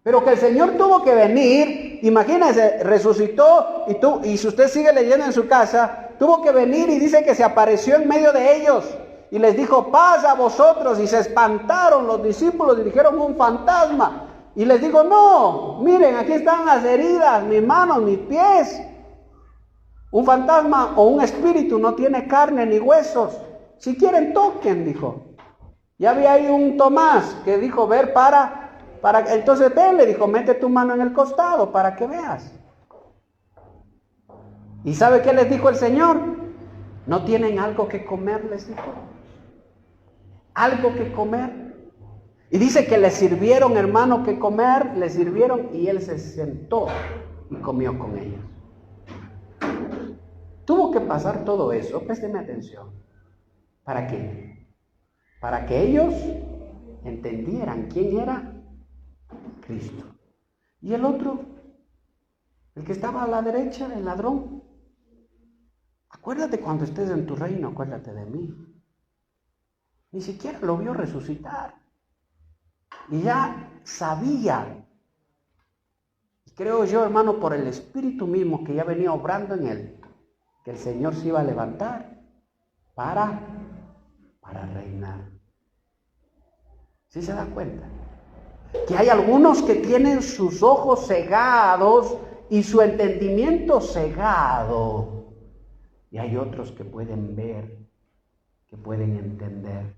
Pero que el Señor tuvo que venir, imagínense, resucitó, y si usted sigue leyendo en su casa, tuvo que venir y dice que se apareció en medio de ellos y les dijo, paz a vosotros, y se espantaron los discípulos y dijeron un fantasma. Y les digo, no, miren, aquí están las heridas, mis manos, mis pies. Un fantasma o un espíritu no tiene carne ni huesos. Si quieren, toquen, dijo. Ya había ahí un Tomás que dijo, ver entonces ven, le dijo, mete tu mano en el costado para que veas. ¿Y sabe qué les dijo el Señor? ¿No tienen algo que comer?, les dijo. Algo que comer. Y dice que le sirvieron, hermano, que comer, le sirvieron y él se sentó y comió con ellos. Tuvo que pasar todo eso, présteme atención. ¿Para qué? Para que ellos entendieran quién era Cristo. Y el otro, el que estaba a la derecha, el ladrón. Acuérdate cuando estés en tu reino, acuérdate de mí. Ni siquiera lo vio resucitar. Y ya sabía, y creo yo, hermano, por el Espíritu mismo que ya venía obrando en él, que el Señor se iba a levantar para reinar. ¿Sí se da cuenta? Que hay algunos que tienen sus ojos cegados y su entendimiento cegado. Y hay otros que pueden ver, que pueden entender.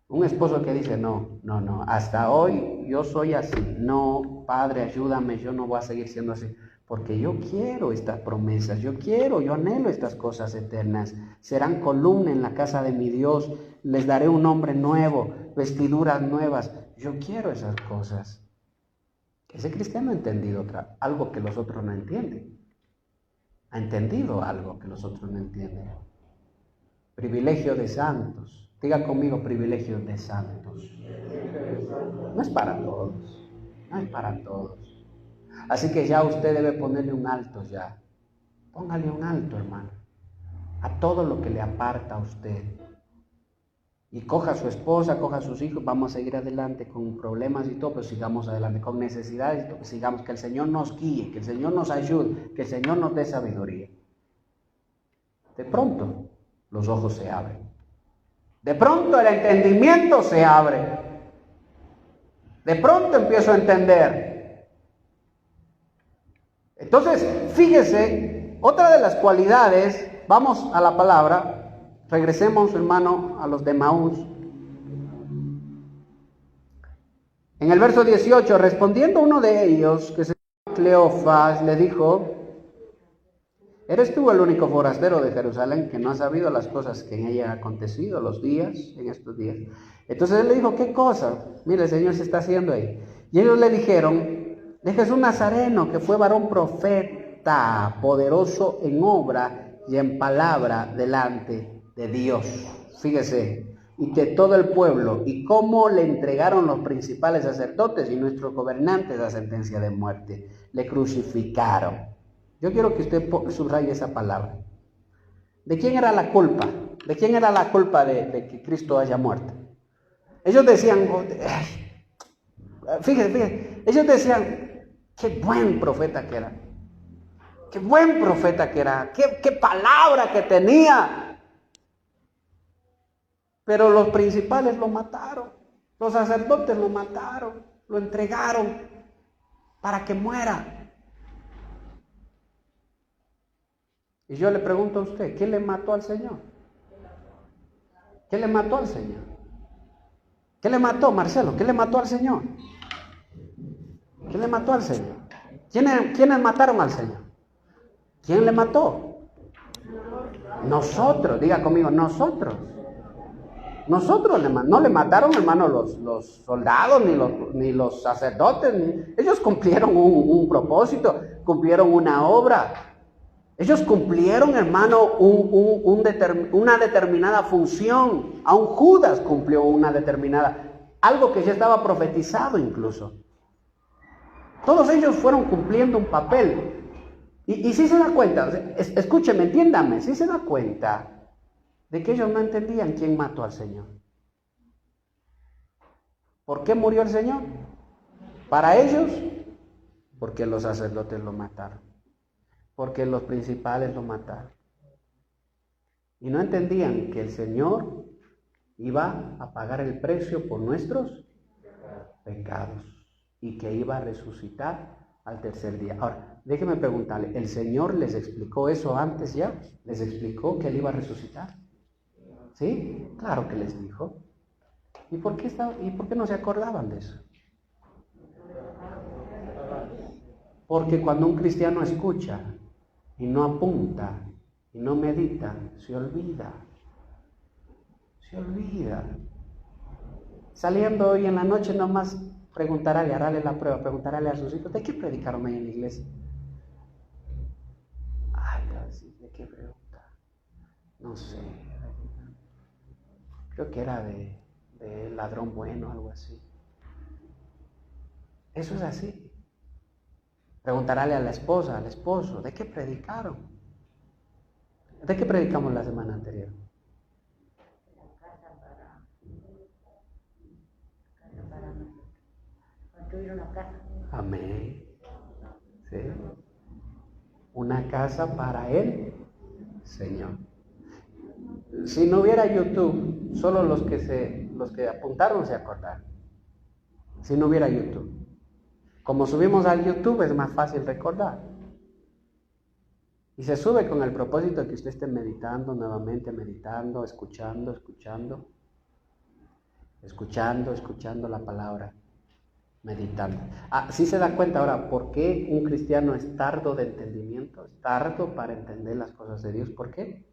Un esposo que dice, no, hasta hoy yo soy así. No, Padre, ayúdame, yo no voy a seguir siendo así. Porque yo quiero estas promesas, yo anhelo estas cosas eternas. Serán columna en la casa de mi Dios, les daré un nombre nuevo, vestiduras nuevas. Yo quiero esas cosas. Ese cristiano ha entendido algo que los otros no entienden. Ha entendido algo que los otros no entienden. Privilegio de santos. Diga conmigo, privilegio de santos. No es para todos, no es para todos. Así que ya usted debe ponerle un alto ya. Póngale un alto, hermano, a todo lo que le aparta a usted. Y coja a su esposa, coja a sus hijos, vamos a seguir adelante con problemas y todo, pero sigamos adelante con necesidades y todo, sigamos, que el Señor nos guíe, que el Señor nos ayude, que el Señor nos dé sabiduría. De pronto, los ojos se abren. De pronto el entendimiento se abre. De pronto empiezo a entender. Entonces, fíjese, otra de las cualidades, vamos a la palabra, regresemos, hermano, a los de Maús. En el verso 18, respondiendo uno de ellos, que se llama Cleofas, le dijo, ¿eres tú el único forastero de Jerusalén que no ha sabido las cosas que en ella han acontecido en estos días? Entonces él le dijo, ¿qué cosa? Mire, el Señor se está haciendo ahí. Y ellos le dijeron, de Jesús Nazareno, que fue varón profeta, poderoso en obra y en palabra delante de Dios. Fíjese, y que todo el pueblo, y cómo le entregaron los principales sacerdotes y nuestros gobernantes la sentencia de muerte. Le crucificaron. Yo quiero que usted subraye esa palabra. ¿De quién era la culpa? ¿De quién era la culpa de que Cristo haya muerto? Ellos decían, fíjese, ellos decían, qué buen profeta que era. Qué buen profeta que era. Qué palabra que tenía. Pero los principales lo mataron. Los sacerdotes lo mataron. Lo entregaron para que muera. Y yo le pregunto a usted, ¿qué le mató al Señor? ¿Qué le mató al Señor? ¿Qué le mató, Marcelo? ¿Qué le mató al Señor? ¿Qué le mató al Señor? ¿Quiénes mataron al Señor? ¿Quién le mató? Nosotros, diga conmigo, nosotros. Nosotros no le mataron, hermano, los soldados, ni los sacerdotes. Ellos cumplieron un propósito, cumplieron una obra. Ellos cumplieron, hermano, una determinada función. Aún Judas cumplió una determinada, algo que ya estaba profetizado incluso. Todos ellos fueron cumpliendo un papel. Y si se da cuenta, escúcheme, entiéndame, si se da cuenta de que ellos no entendían quién mató al Señor. ¿Por qué murió el Señor? Para ellos, porque los sacerdotes lo mataron, porque los principales lo mataron. Y no entendían que el Señor iba a pagar el precio por nuestros pecados y que iba a resucitar al tercer día. Ahora, déjeme preguntarle, ¿el Señor les explicó eso antes ya? ¿Les explicó que Él iba a resucitar? ¿Sí? Claro que les dijo. ¿Y por qué no se acordaban de eso? Porque cuando un cristiano escucha y no apunta y no medita, se olvida. Se olvida. Saliendo hoy en la noche nomás hará la prueba, preguntarle a sus hijos, ¿de qué predicaron ahí en la iglesia? Ay, ¿de qué pregunta? No sé. Creo que era de ladrón bueno, algo así. Eso es así. Preguntarle a la esposa, al esposo, ¿de qué predicaron? ¿De qué predicamos la semana anterior? Construir una casa. Amén. ¿Sí? Una casa para el Señor. Si no hubiera YouTube, solo los que apuntaron se acordaron. Si no hubiera YouTube. Como subimos al YouTube es más fácil recordar. Y se sube con el propósito de que usted esté meditando nuevamente, meditando, escuchando la palabra, meditando. ¿Sí se da cuenta ahora por qué un cristiano es tardo de entendimiento? Es tardo para entender las cosas de Dios. ¿Por qué?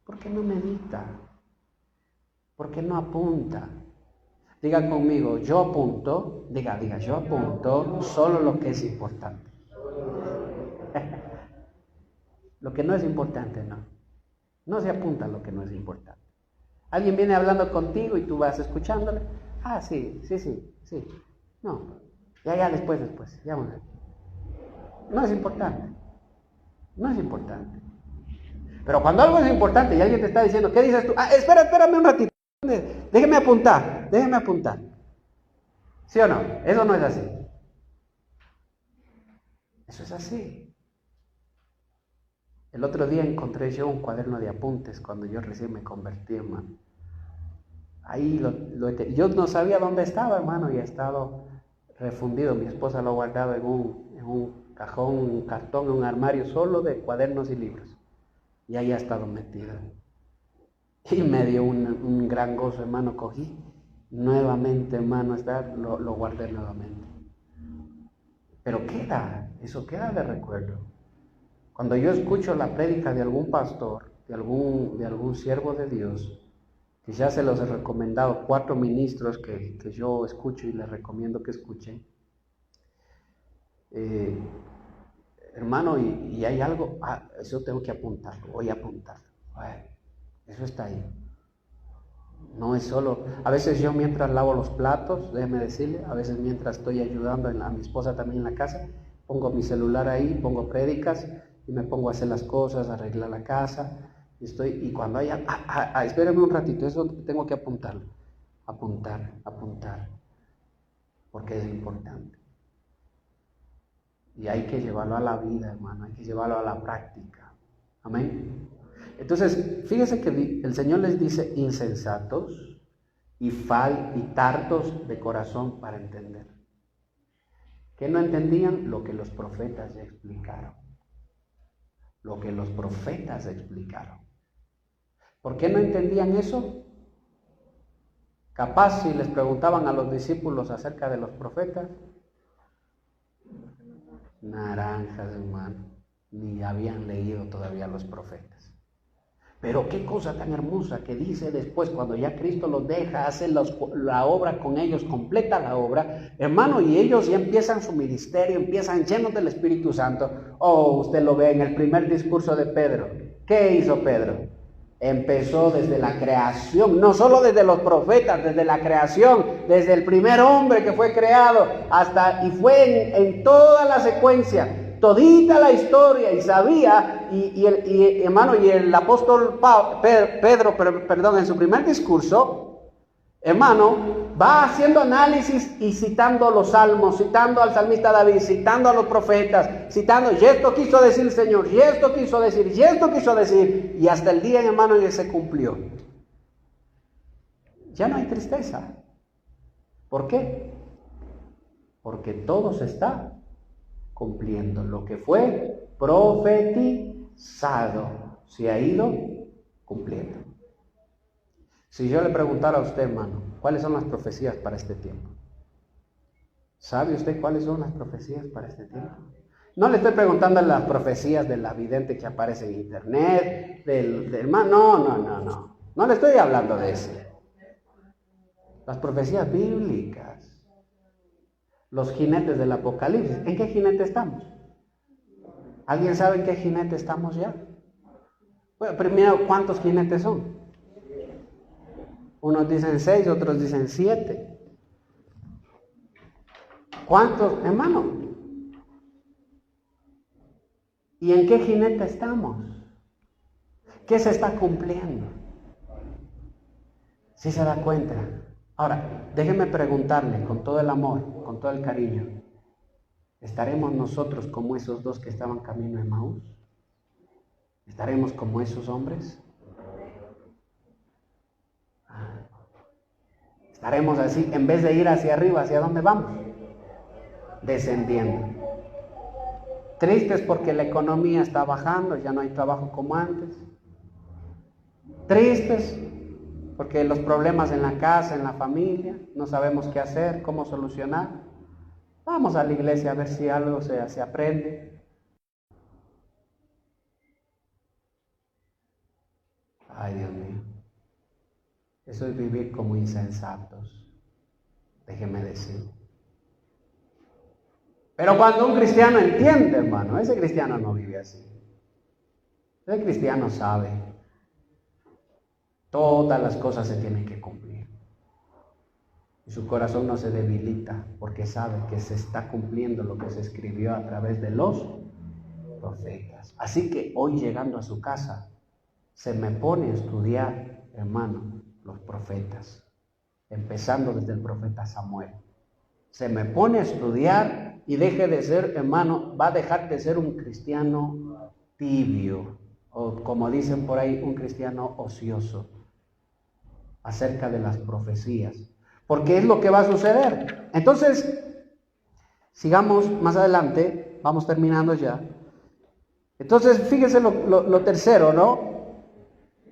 Porque no medita, porque no apunta. Diga conmigo, yo apunto, yo apunto solo lo que es importante. Lo que no es importante, no. No se apunta a lo que no es importante. Alguien viene hablando contigo y tú vas escuchándole. Sí. No, ya, después, ya vamos a ver. No es importante. No es importante. Pero cuando algo es importante y alguien te está diciendo, ¿qué dices tú? Espérame un ratito. Déjeme apuntar. ¿Sí o no? Eso no es así. Eso es así. El otro día encontré yo un cuaderno de apuntes cuando yo recién me convertí, hermano. Ahí yo no sabía dónde estaba, hermano, y ha estado refundido. Mi esposa lo ha guardado en un cajón, un cartón, en un armario solo de cuadernos y libros. Y ahí ha estado metida. Y me dio un gran gozo, hermano, cogí nuevamente, hermano, lo guardé nuevamente. Pero eso queda de recuerdo. Cuando yo escucho la prédica de algún pastor, de algún siervo de Dios, que ya se los he recomendado, 4 ministros que yo escucho y les recomiendo que escuchen, hermano, y hay algo, eso tengo que apuntarlo, voy a apuntarlo. Eso está ahí. No es solo, a veces yo mientras lavo los platos, déjeme decirle, a veces mientras estoy ayudando a mi esposa también en la casa, pongo mi celular ahí, pongo prédicas y me pongo a hacer las cosas, a arreglar la casa, y cuando haya, espérame un ratito, eso tengo que apuntarlo, apuntar, porque es importante. Y hay que llevarlo a la vida, hermano, hay que llevarlo a la práctica. Amén. Entonces, fíjese que el Señor les dice insensatos y tardos de corazón para entender. ¿Qué no entendían? Lo que los profetas ya explicaron. ¿Por qué no entendían eso? Capaz si les preguntaban a los discípulos acerca de los profetas, naranjas, hermano, ni habían leído todavía los profetas. Pero qué cosa tan hermosa que dice después, cuando ya Cristo los deja, hace la obra con ellos, completa la obra, hermano, y ellos ya empiezan su ministerio, empiezan llenos del Espíritu Santo. Oh, usted lo ve en el primer discurso de Pedro. ¿Qué hizo Pedro? Empezó desde la creación, no solo desde los profetas, desde la creación, desde el primer hombre que fue creado, y fue en toda la secuencia, todita la historia, y sabía, hermano, y el apóstol Pedro, en su primer discurso, hermano, va haciendo análisis y citando los salmos, citando al salmista David, citando a los profetas, citando, y esto quiso decir el Señor, y esto quiso decir, y esto quiso decir, y hasta el día, hermano, que se cumplió. Ya no hay tristeza. ¿Por qué? Porque todo se está cumpliendo. Lo que fue profetizado se ha ido cumpliendo. Si yo le preguntara a usted, hermano, ¿cuáles son las profecías para este tiempo? ¿Sabe usted cuáles son las profecías para este tiempo? No le estoy preguntando las profecías de la vidente que aparece en internet, del hermano, no. No le estoy hablando de eso. Las profecías bíblicas. Los jinetes del Apocalipsis. ¿En qué jinete estamos? ¿Alguien sabe en qué jinete estamos ya? Bueno, primero, ¿cuántos jinetes son? Unos dicen 6, otros dicen 7. ¿Cuántos, hermano? ¿Y en qué jinete estamos? ¿Qué se está cumpliendo? ¿Sí se da cuenta? Ahora, déjeme preguntarle con todo el amor, con todo el cariño, ¿estaremos nosotros como esos dos que estaban camino a Emaús? ¿Estaremos como esos hombres? ¿Estaremos así, en vez de ir hacia arriba, hacia dónde vamos? Descendiendo. Tristes porque la economía está bajando, ya no hay trabajo como antes. Tristes porque los problemas en la casa, en la familia, no sabemos qué hacer, cómo solucionar. Vamos a la iglesia a ver si algo se aprende. Ay, Dios mío. Eso es vivir como insensatos. Déjeme decir. Pero cuando un cristiano entiende, hermano, ese cristiano no vive así. Ese cristiano sabe. Todas las cosas se tienen que cumplir. Y su corazón no se debilita porque sabe que se está cumpliendo lo que se escribió a través de los profetas. Así que hoy, llegando a su casa, se me pone a estudiar, hermano, los profetas, empezando desde el profeta Samuel. Se me pone a estudiar y deje de ser, hermano, va a dejar de ser un cristiano tibio, o como dicen por ahí, un cristiano ocioso, acerca de las profecías, porque es lo que va a suceder. Entonces, sigamos más adelante, vamos terminando ya. Entonces, fíjese lo tercero, ¿no?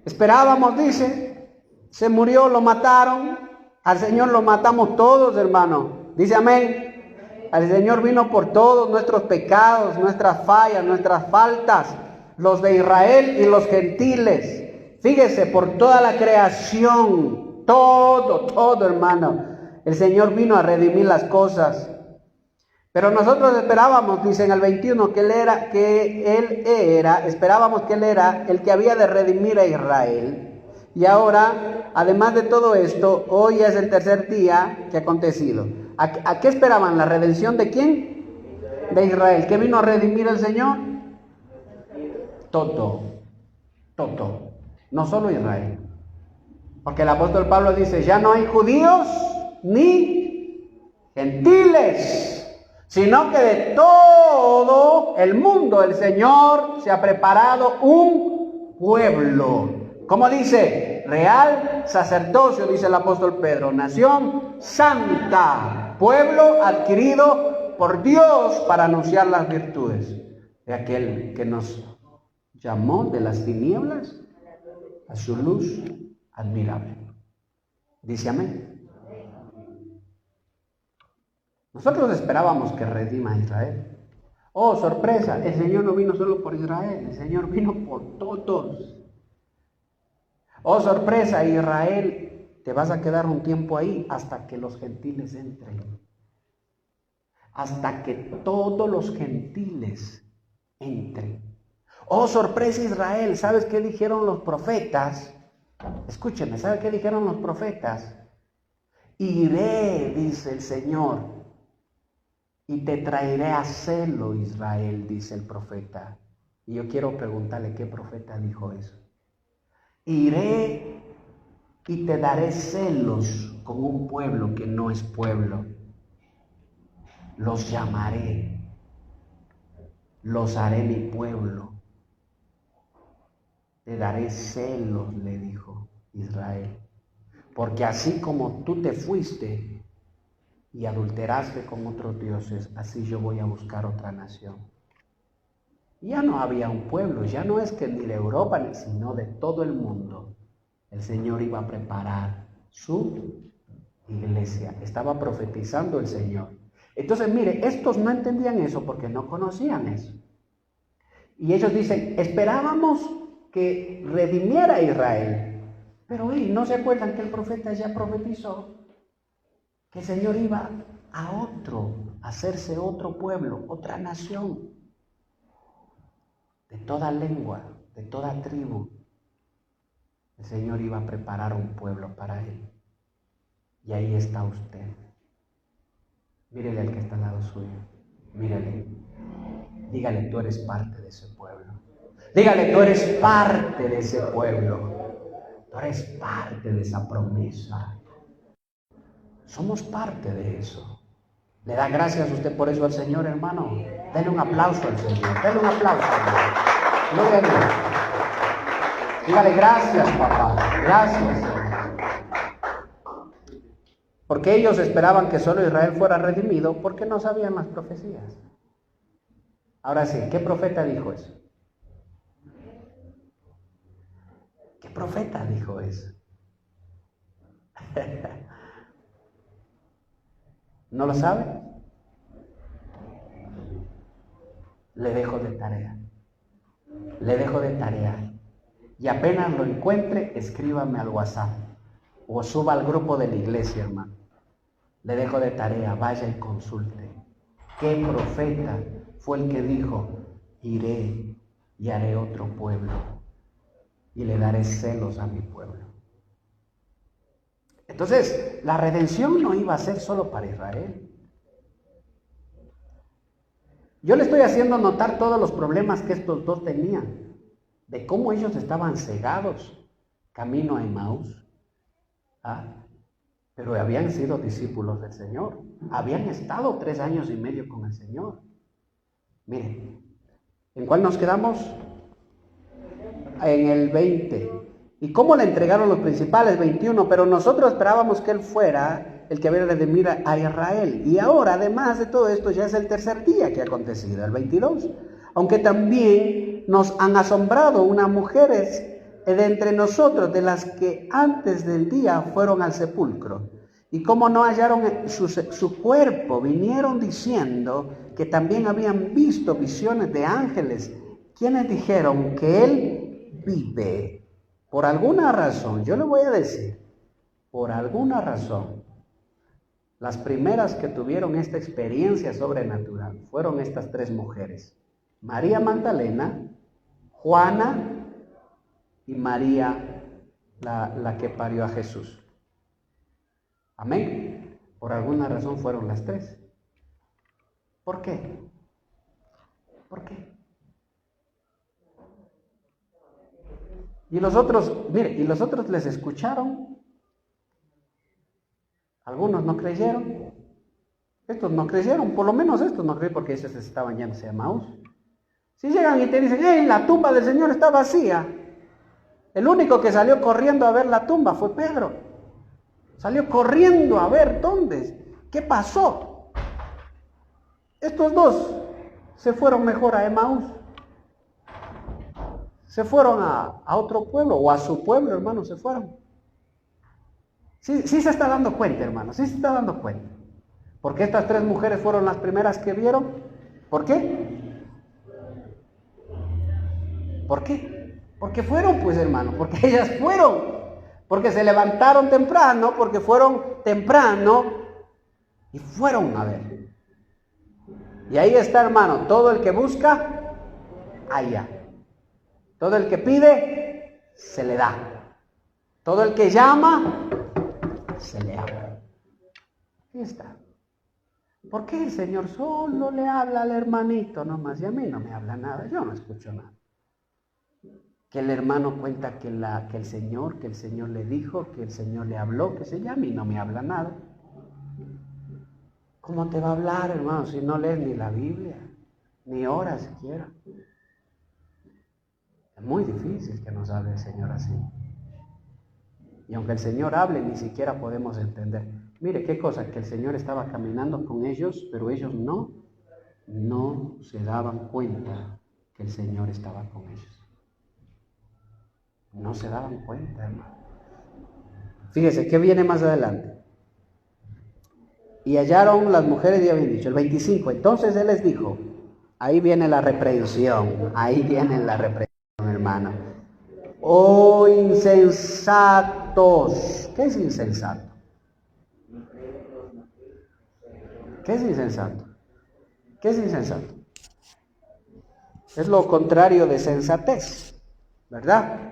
Esperábamos, dice, se murió, lo mataron, al Señor lo matamos todos, hermano, dice amén. Al Señor vino por todos nuestros pecados, nuestras fallas, nuestras faltas, los de Israel y los gentiles. Fíjese, por toda la creación, todo, hermano. El Señor vino a redimir las cosas. Pero nosotros esperábamos, dice en el 21, esperábamos que Él era el que había de redimir a Israel. Y ahora, además de todo esto, hoy es el tercer día que ha acontecido. ¿A qué esperaban? ¿La redención de quién? De Israel. ¿Qué vino a redimir el Señor? Todo. No solo Israel. Porque el apóstol Pablo dice, ya no hay judíos ni gentiles, sino que de todo el mundo el Señor se ha preparado un pueblo. ¿Cómo dice? Real sacerdocio, dice el apóstol Pedro, nación santa, pueblo adquirido por Dios para anunciar las virtudes de aquel que nos llamó de las tinieblas a su luz admirable. Dice amén. Nosotros esperábamos que redima a Israel. Oh, sorpresa, el Señor no vino solo por Israel, el Señor vino por todos. Oh, sorpresa, Israel, te vas a quedar un tiempo ahí hasta que los gentiles entren. Hasta que todos los gentiles entren. Oh, sorpresa, Israel, ¿sabes qué dijeron los profetas? Escúcheme, ¿sabe qué dijeron los profetas? Iré, dice el Señor, y te traeré a celo, Israel, dice el profeta. Y yo quiero preguntarle, ¿qué profeta dijo eso? Iré y te daré celos con un pueblo que no es pueblo. Los llamaré, los haré mi pueblo. Te daré celos, le dijo Israel. Porque así como tú te fuiste y adulteraste con otros dioses, así yo voy a buscar otra nación. Ya no había un pueblo, ya no es que ni de Europa, sino de todo el mundo. El Señor iba a preparar su iglesia. Estaba profetizando el Señor. Entonces, mire, estos no entendían eso porque no conocían eso. Y ellos dicen, esperábamos que redimiera a Israel. Pero no se acuerdan que el profeta ya profetizó que el Señor iba a hacerse otro pueblo, otra nación, de toda lengua, de toda tribu. El Señor iba a preparar un pueblo para él. Y ahí está usted. Mírele al que está al lado suyo. Mírele. Dígale, tú eres parte de ese pueblo. Dígale, tú eres parte de ese pueblo. Tú eres parte de esa promesa. Somos parte de eso. ¿Le da gracias usted por eso al Señor, hermano? Denle un aplauso al Señor. Denle un aplauso al Señor. Gloria a Dios. Dígale, gracias, papá. Gracias, Señor. Porque ellos esperaban que solo Israel fuera redimido porque no sabían las profecías. Ahora sí, ¿qué profeta dijo eso? ¿Qué profeta dijo eso? ¿No lo sabe? Le dejo de tarea. Le dejo de tarea. Y apenas lo encuentre, escríbame al WhatsApp. O suba al grupo de la iglesia, hermano. Le dejo de tarea, vaya y consulte. ¿Qué profeta fue el que dijo, iré y haré otro pueblo y le daré celos a mi pueblo? Entonces, la redención no iba a ser solo para Israel. Yo le estoy haciendo notar todos los problemas que estos dos tenían, de cómo ellos estaban cegados camino a Emaús. Pero habían sido discípulos del Señor, habían estado 3 años y medio con el Señor. Miren, ¿en cuál nos quedamos? En el 20. ¿Y cómo le entregaron los principales? 21. Pero nosotros esperábamos que Él fuera el que había de redimir a Israel. Y ahora, además de todo esto, ya es el tercer día que ha acontecido, el 22. Aunque también nos han asombrado unas mujeres de entre nosotros, de las que antes del día fueron al sepulcro. Y como no hallaron su cuerpo, vinieron diciendo que también habían visto visiones de ángeles, quienes dijeron que Él vive. Por alguna razón, yo le voy a decir, por alguna razón, las primeras que tuvieron esta experiencia sobrenatural fueron estas 3 mujeres. María Magdalena, Juana y María, la que parió a Jesús. Amén. Por alguna razón fueron las 3. ¿Por qué? ¿Por qué? Y los otros, mire, y los otros les escucharon. Algunos no creyeron. Estos no creyeron, por lo menos estos no creyeron porque ellos estaban yéndose a Emaús. Si llegan y te dicen, hey, la tumba del Señor está vacía. El único que salió corriendo a ver la tumba fue Pedro. Salió corriendo a ver dónde, qué pasó. Estos dos se fueron mejor a Emaús. Se fueron a otro pueblo, o a su pueblo, hermano, se fueron. Sí se está dando cuenta, hermano, sí se está dando cuenta. Porque estas 3 mujeres fueron las primeras que vieron. ¿Por qué? ¿Por qué? Porque fueron, pues hermano, porque ellas fueron, porque se levantaron temprano, porque fueron temprano y fueron a ver. Y ahí está, hermano, todo el que busca, halla. Todo el que pide, se le da. Todo el que llama, se le abre. Ahí está. ¿Por qué el Señor solo le habla al hermanito nomás? Y a mí no me habla nada, yo no escucho nada. Que el hermano cuenta que el Señor le dijo, que el Señor le habló, que a mí no me habla nada. ¿Cómo te va a hablar, hermano, si no lees ni la Biblia, ni oras siquiera? Es muy difícil que nos hable el Señor así. Y aunque el Señor hable, ni siquiera podemos entender. Mire qué cosa, que el Señor estaba caminando con ellos, pero ellos no se daban cuenta que el Señor estaba con ellos. No se daban cuenta, hermano. Fíjese, ¿qué viene más adelante? Y hallaron las mujeres y habían dicho, el 25, entonces Él les dijo, ahí viene la reprensión, hermano. Oh insensatos. ¿Qué es insensato? ¿Qué es insensato? ¿Qué es insensato? Es lo contrario de sensatez, ¿verdad?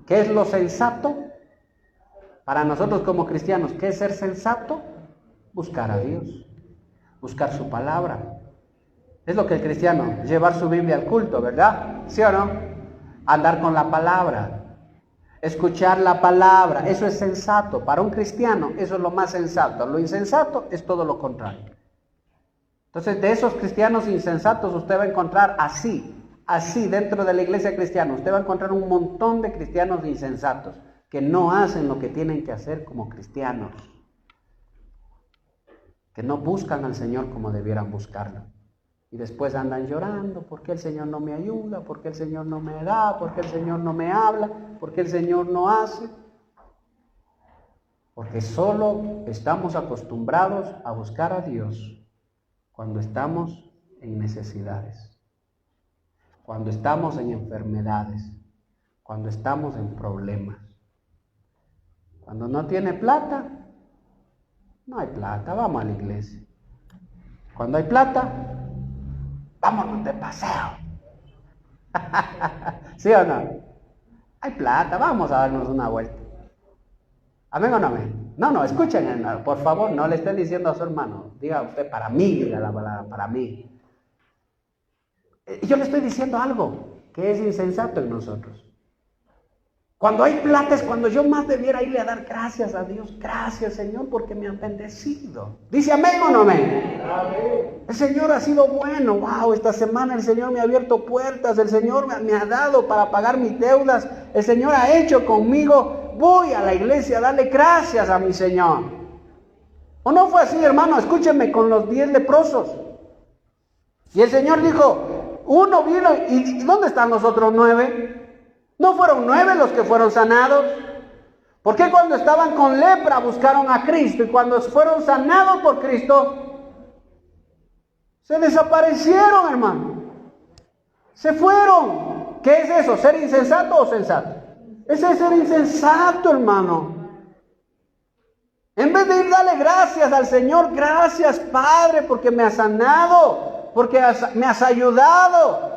¿Qué es lo sensato? Para nosotros como cristianos, ¿qué es ser sensato? Buscar a Dios, buscar su palabra. Es lo que el cristiano, llevar su Biblia al culto, ¿verdad? ¿Sí o no? Andar con la palabra, escuchar la palabra, eso es sensato. Para un cristiano, eso es lo más sensato. Lo insensato es todo lo contrario. Entonces, de esos cristianos insensatos, usted va a encontrar así, dentro de la iglesia cristiana, usted va a encontrar un montón de cristianos insensatos que no hacen lo que tienen que hacer como cristianos, que no buscan al Señor como debieran buscarlo. Y después andan llorando, ¿por qué el Señor no me ayuda? ¿Por qué el Señor no me da? ¿Por qué el Señor no me habla? ¿Por qué el Señor no hace? Porque solo estamos acostumbrados a buscar a Dios cuando estamos en necesidades, cuando estamos en enfermedades, cuando estamos en problemas. Cuando no tiene plata, no hay plata, vamos a la iglesia. Cuando hay plata, vámonos de paseo. ¿Sí o no? Hay plata, vamos a darnos una vuelta. ¿Amén o no amén? No, escuchen, por favor, no le estén diciendo a su hermano. Diga usted, para mí, diga la palabra, para mí. Yo le estoy diciendo algo que es insensato en nosotros. Cuando hay plata es cuando yo más debiera irle a dar gracias a Dios. Gracias, Señor, porque me han bendecido. ¿Dice amén o no amén? Amén. El Señor ha sido bueno. Wow, esta semana el Señor me ha abierto puertas. El Señor me ha dado para pagar mis deudas. El Señor ha hecho conmigo. Voy a la iglesia a darle gracias a mi Señor. ¿O no fue así, hermano? Escúchenme, con los 10 leprosos. Y el Señor dijo, uno vino, ¿y dónde están los otros 9? ¿No fueron 9 los que fueron sanados? ¿Por qué cuando estaban con lepra buscaron a Cristo y cuando fueron sanados por Cristo se desaparecieron, hermano? Se fueron. ¿Qué es eso? ¿Ser insensato o sensato? Ese es ser insensato, hermano. En vez de ir darle gracias al Señor, gracias Padre porque me has sanado, porque me has ayudado.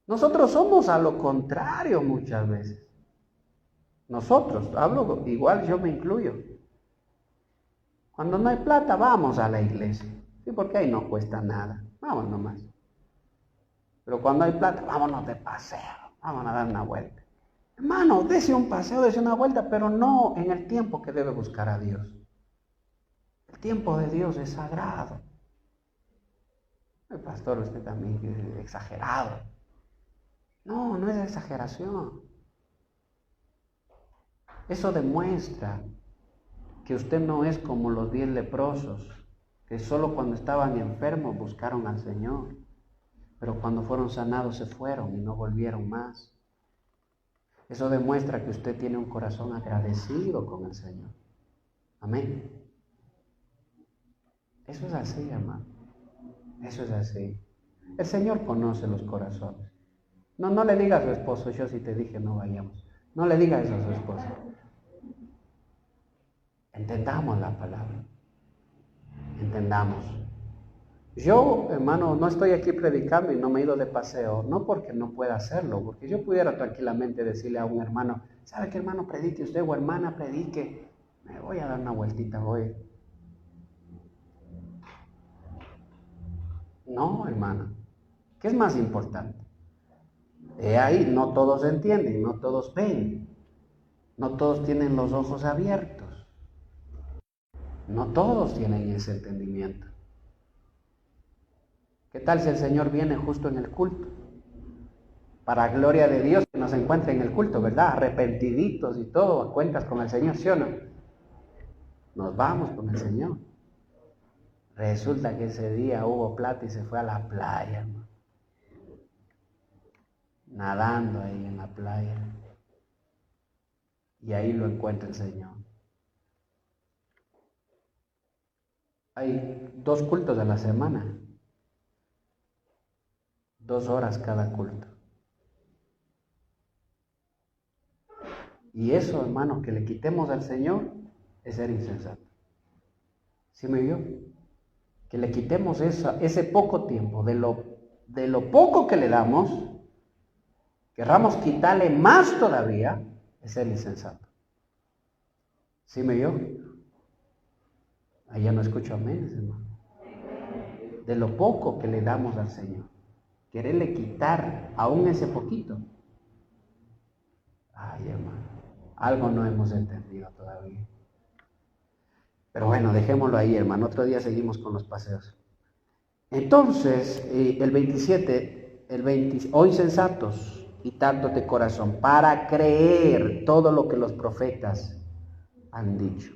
Nosotros somos a lo contrario muchas veces. Nosotros, hablo igual, yo me incluyo. Cuando no hay plata, vamos a la iglesia. Sí, porque ahí no cuesta nada. Vamos nomás. Pero cuando hay plata, vámonos de paseo. Vamos a dar una vuelta. Hermano, dése un paseo, dése una vuelta, pero no en el tiempo que debe buscar a Dios. El tiempo de Dios es sagrado. El pastor, usted también es exagerado. No es exageración. Eso demuestra que usted no es como los 10 leprosos, que solo cuando estaban enfermos buscaron al Señor, pero cuando fueron sanados se fueron y no volvieron más. Eso demuestra que usted tiene un corazón agradecido con el Señor. Amén. Eso es así, hermano. Eso es así. El Señor conoce los corazones. No, no le diga a su esposo, yo sí te dije no vayamos. No le diga eso a su esposo. Entendamos la palabra. Entendamos. Yo, hermano, no estoy aquí predicando y no me he ido de paseo, no porque no pueda hacerlo, porque yo pudiera tranquilamente decirle a un hermano, ¿sabe qué, hermano, predique usted o hermana predique? Me voy a dar una vueltita hoy. No, hermano. ¿Qué es más importante? De ahí no todos entienden, no todos ven, no todos tienen los ojos abiertos, no todos tienen ese entendimiento. ¿Qué tal si el Señor viene justo en el culto? Para gloria de Dios que nos encuentre en el culto, ¿verdad? Arrepentiditos y todo, a cuentas con el Señor, ¿sí o no? Nos vamos con el Señor. Resulta que ese día hubo plata y se fue a la playa, hermano. Nadando ahí en la playa. Y ahí lo encuentra el Señor. Hay 2 cultos a la semana. 2 horas cada culto. Y eso, hermano, que le quitemos al Señor es ser insensato. ¿Sí me vio? Que le quitemos ese poco tiempo, de lo poco que le damos, querramos quitarle más todavía, es ser insensato. ¿Sí me vio? Allá no escucho amén, hermano. De lo poco que le damos al Señor, quererle quitar aún ese poquito. Ay, hermano, algo no hemos entendido todavía. Pero bueno, dejémoslo ahí, hermano. Otro día seguimos con los paseos. Entonces, el 27, oh insensatos y tardos de corazón, para creer todo lo que los profetas han dicho.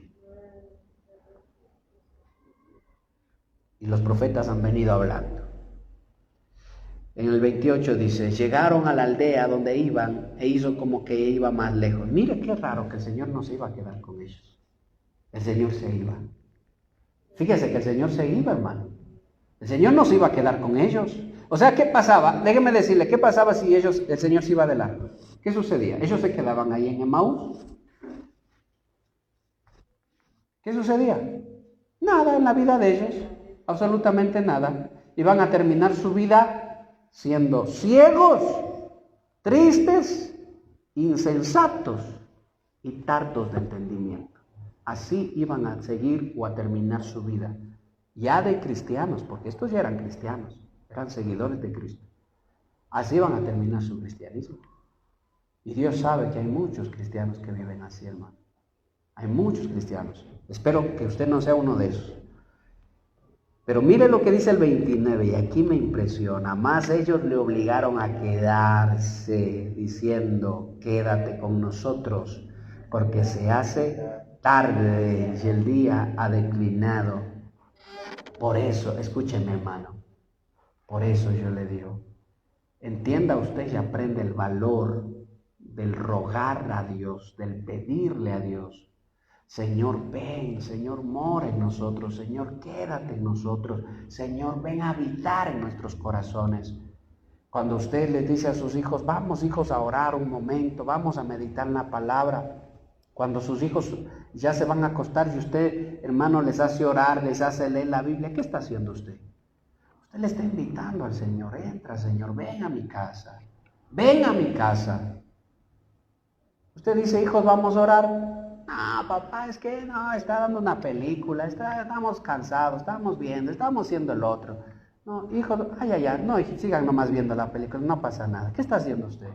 Y los profetas han venido hablando. En el 28 dice, llegaron a la aldea donde iban e hizo como que iba más lejos. Mire qué raro que el Señor no se iba a quedar con ellos. El Señor se iba. Fíjese que el Señor se iba, hermano. El Señor no se iba a quedar con ellos. O sea, ¿qué pasaba? Déjeme decirle, ¿qué pasaba si el Señor se iba de largo? ¿Qué sucedía? Ellos se quedaban ahí en Emaús. ¿Qué sucedía? Nada en la vida de ellos, absolutamente nada. Iban a terminar su vida siendo ciegos, tristes, insensatos y tardos de entendimiento. Así iban a seguir o a terminar su vida. Ya de cristianos, porque estos ya eran cristianos, eran seguidores de Cristo. Así van a terminar su cristianismo. Y Dios sabe que hay muchos cristianos que viven así, hermano. Hay muchos cristianos. Espero que usted no sea uno de esos. Pero mire lo que dice el 29, y aquí me impresiona. Más ellos le obligaron a quedarse, diciendo, quédate con nosotros, porque se hace tarde y el día ha declinado. Por eso, escúcheme, hermano, por eso yo le digo, entienda usted y aprenda el valor del rogar a Dios, del pedirle a Dios. Señor, ven, Señor, mora en nosotros, Señor, quédate en nosotros, Señor, ven a habitar en nuestros corazones. Cuando usted les dice a sus hijos, vamos hijos a orar un momento, vamos a meditar en la palabra. Cuando sus hijos ya se van a acostar y usted, hermano, les hace orar, les hace leer la Biblia, ¿qué está haciendo usted? Usted le está invitando al Señor, entra Señor, ven a mi casa, ven a mi casa. Usted dice, hijos, vamos a orar. No, papá, es que no, está dando una película, estamos cansados, estamos viendo, estamos haciendo el otro. No, hijos, no, sigan nomás viendo la película, no pasa nada. ¿Qué está haciendo usted?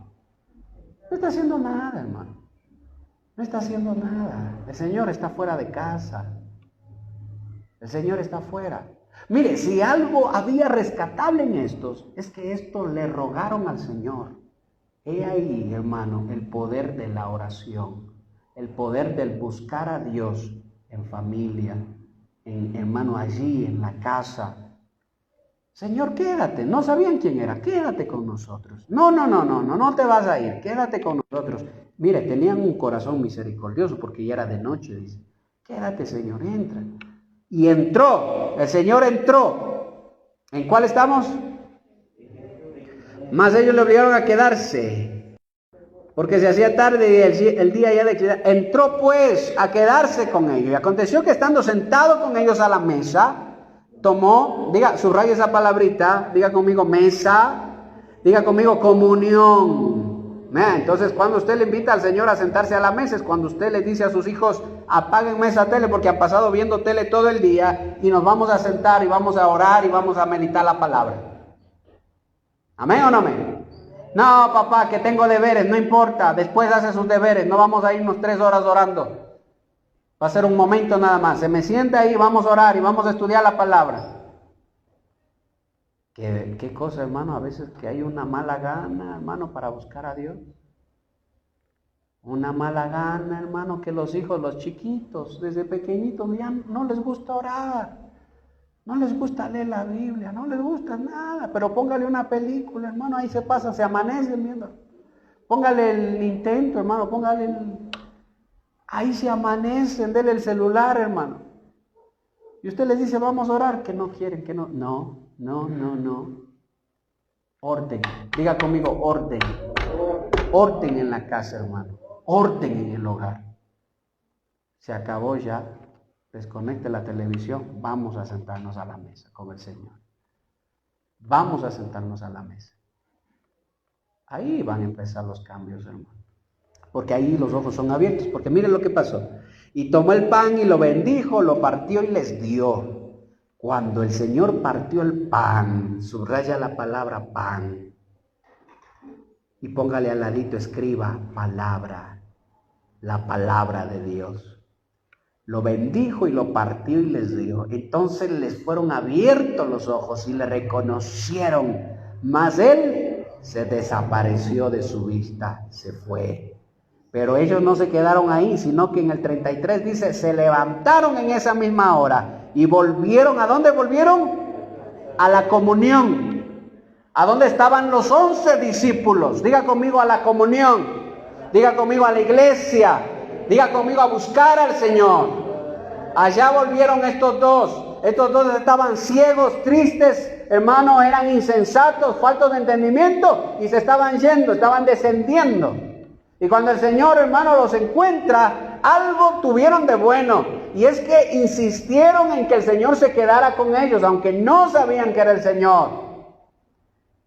No está haciendo nada, hermano. No está haciendo nada. El Señor está fuera de casa. El Señor está fuera. Mire, si algo había rescatable en estos, es que estos le rogaron al Señor. He ahí, hermano, el poder de la oración. El poder del buscar a Dios en familia, hermano, allí en la casa. Señor, quédate. No sabían quién era. Quédate con nosotros. No te vas a ir. Quédate con nosotros. Mire, tenían un corazón misericordioso porque ya era de noche, dice. Quédate, Señor, entra. Y entró. El Señor entró. ¿En cuál estamos? Mas ellos le obligaron a quedarse, porque se hacía tarde y el día ya declinaba. Entró pues a quedarse con ellos. Y aconteció que estando sentado con ellos a la mesa, tomó, subraya esa palabrita, diga conmigo mesa, diga conmigo comunión. Entonces, cuando usted le invita al Señor a sentarse a la mesa, es cuando usted le dice a sus hijos, apáguenme esa tele porque han pasado viendo tele todo el día y nos vamos a sentar y vamos a orar y vamos a meditar la palabra. ¿Amén o no amén? No, papá, que tengo deberes, no importa, después hace sus deberes, no vamos a irnos 3 horas orando. Va a ser un momento nada más, se me sienta ahí, vamos a orar y vamos a estudiar la palabra. ¿Qué cosa, hermano? A veces que hay una mala gana, hermano, para buscar a Dios. Una mala gana, hermano, que los hijos, los chiquitos, desde pequeñitos ya no les gusta orar. No les gusta leer la Biblia, no les gusta nada. Pero póngale una película, hermano, ahí se pasa, se amanecen viendo. Póngale el Nintendo, hermano, ahí se amanecen, dele el celular, hermano. Y usted les dice, vamos a orar, que no quieren, que no. No. Orden. Diga conmigo, orden. Orden en la casa, hermano. Orden en el hogar. Se acabó ya. Desconecte la televisión. Vamos a sentarnos a la mesa con el Señor. Vamos a sentarnos a la mesa. Ahí van a empezar los cambios, hermano. Porque ahí los ojos son abiertos. Porque miren lo que pasó. Y tomó el pan y lo bendijo, lo partió y les dio. Cuando el Señor partió el pan, subraya la palabra pan. Y póngale al ladito, escriba palabra, la palabra de Dios. Lo bendijo y lo partió y les dio. Entonces les fueron abiertos los ojos y le reconocieron. Mas él se desapareció de su vista, se fue. Pero ellos no se quedaron ahí, sino que en el 33 dice, se levantaron en esa misma hora y volvieron. ¿A dónde volvieron? A la comunión. ¿A dónde estaban los 11 discípulos? Diga conmigo, a la comunión. Diga conmigo, a la iglesia. Diga conmigo, a buscar al Señor. Allá volvieron estos dos. Estos dos estaban ciegos, tristes, hermano, eran insensatos, faltos de entendimiento y se estaban yendo, estaban descendiendo. Y cuando el Señor, hermano, los encuentra, algo tuvieron de bueno. Y es que insistieron en que el Señor se quedara con ellos, aunque no sabían que era el Señor.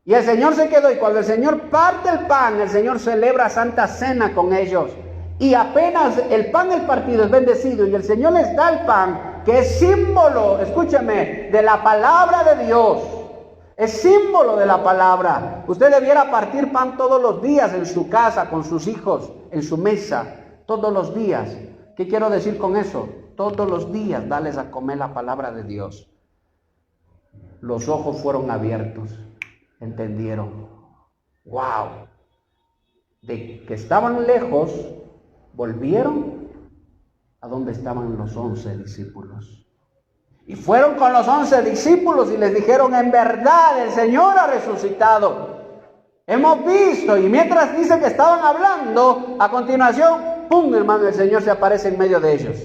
Y el Señor se quedó, y cuando el Señor parte el pan, el Señor celebra Santa Cena con ellos. Y apenas el pan del partido es bendecido, y el Señor les da el pan, que es símbolo, escúcheme, de la palabra de Dios. Es símbolo de la palabra. Usted debiera partir pan todos los días en su casa, con sus hijos, en su mesa, todos los días. ¿Qué quiero decir con eso? Todos los días darles a comer la palabra de Dios. Los ojos fueron abiertos, entendieron. ¡Wow! De que estaban lejos, volvieron a donde estaban los 11 discípulos. Y fueron con los 11 discípulos y les dijeron, en verdad el Señor ha resucitado. Hemos visto. Y mientras dice que estaban hablando, a continuación, ¡pum!, hermano, el Señor se aparece en medio de ellos.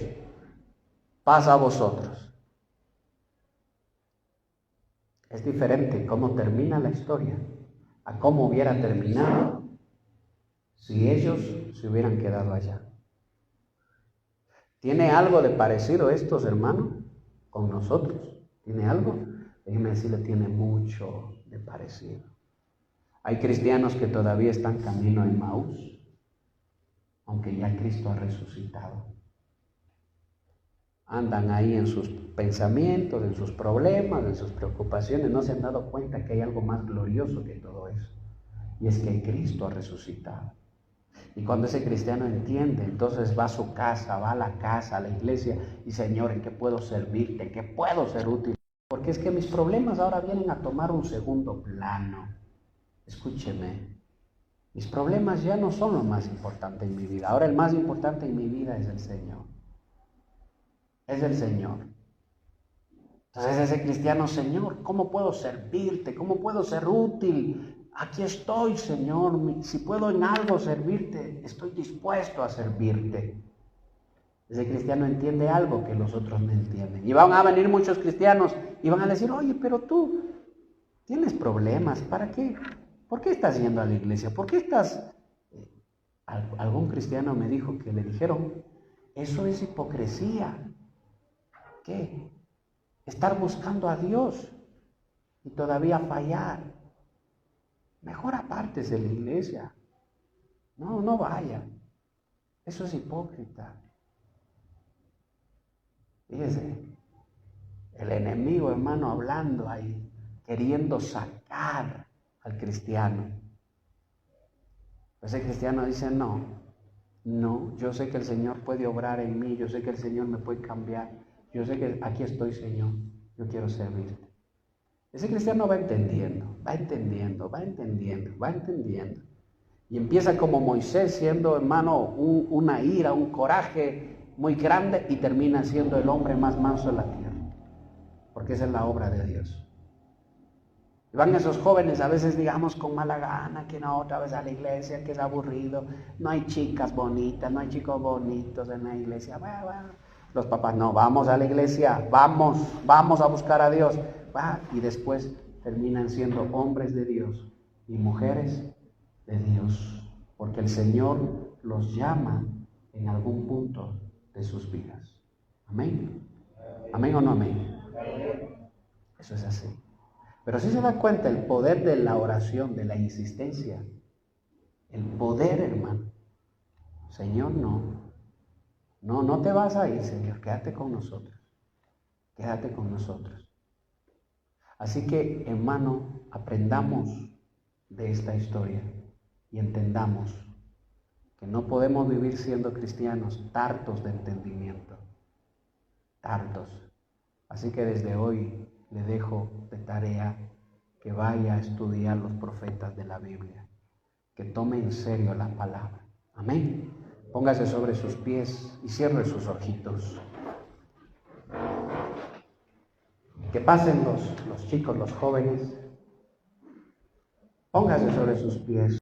Pasa a vosotros. Es diferente cómo termina la historia a cómo hubiera terminado si ellos se hubieran quedado allá. ¿Tiene algo de parecido estos, hermanos, con nosotros? ¿Tiene algo? Déjeme decirle, tiene mucho de parecido. Hay cristianos que todavía están camino a Emmaús, aunque ya Cristo ha resucitado. Andan ahí en sus pensamientos, en sus problemas, en sus preocupaciones. No se han dado cuenta que hay algo más glorioso que todo eso. Y es que Cristo ha resucitado. Y cuando ese cristiano entiende, entonces va a su casa, va a la casa, a la iglesia, y Señor, ¿en qué puedo servirte? ¿En qué puedo ser útil? Porque es que mis problemas ahora vienen a tomar un segundo plano. Escúcheme, mis problemas ya no son lo más importante en mi vida. Ahora el más importante en mi vida es el Señor. Es el Señor. Entonces ese cristiano, Señor, ¿cómo puedo servirte? ¿Cómo puedo ser útil? Aquí estoy, Señor, si puedo en algo servirte, estoy dispuesto a servirte. Ese cristiano entiende algo que los otros no entienden. Y van a venir muchos cristianos y van a decir, oye, pero tú tienes problemas, ¿para qué ¿Por qué estás yendo a la iglesia? ¿Por qué estás...? Algún cristiano me dijo que le dijeron, eso es hipocresía. ¿Qué? Estar buscando a Dios y todavía fallar. Mejor apártese de la iglesia. No vaya. Eso es hipócrita. Fíjese, el enemigo, hermano, hablando ahí, queriendo sacar al cristiano. Ese cristiano dice, no, yo sé que el Señor puede obrar en mí, yo sé que el Señor me puede cambiar, yo sé que aquí estoy, Señor, yo quiero servirte. Ese cristiano va entendiendo. Y empieza como Moisés siendo, hermano, una ira, un coraje muy grande y termina siendo el hombre más manso de la tierra. Porque esa es la obra de Dios. Y van esos jóvenes a veces, digamos, con mala gana, que no, otra vez a la iglesia, que es aburrido, no hay chicas bonitas, no hay chicos bonitos en la iglesia. Bueno. Los papás, no, vamos a la iglesia, vamos a buscar a Dios. Y después terminan siendo hombres de Dios y mujeres de Dios, porque el Señor los llama en algún punto de sus vidas. ¿Amén? ¿Amén o no amén? Eso es así. Pero si se da cuenta el poder de la oración, de la insistencia, el poder, hermano. Señor, no te vas a ir, Señor, quédate con nosotros. Así que, hermano, aprendamos de esta historia y entendamos que no podemos vivir siendo cristianos tartos de entendimiento. Tartos. Así que desde hoy le dejo de tarea que vaya a estudiar los profetas de la Biblia, que tome en serio la palabra. Amén. Póngase sobre sus pies y cierre sus ojitos. Que pasen los chicos, los jóvenes. Póngase sobre sus pies.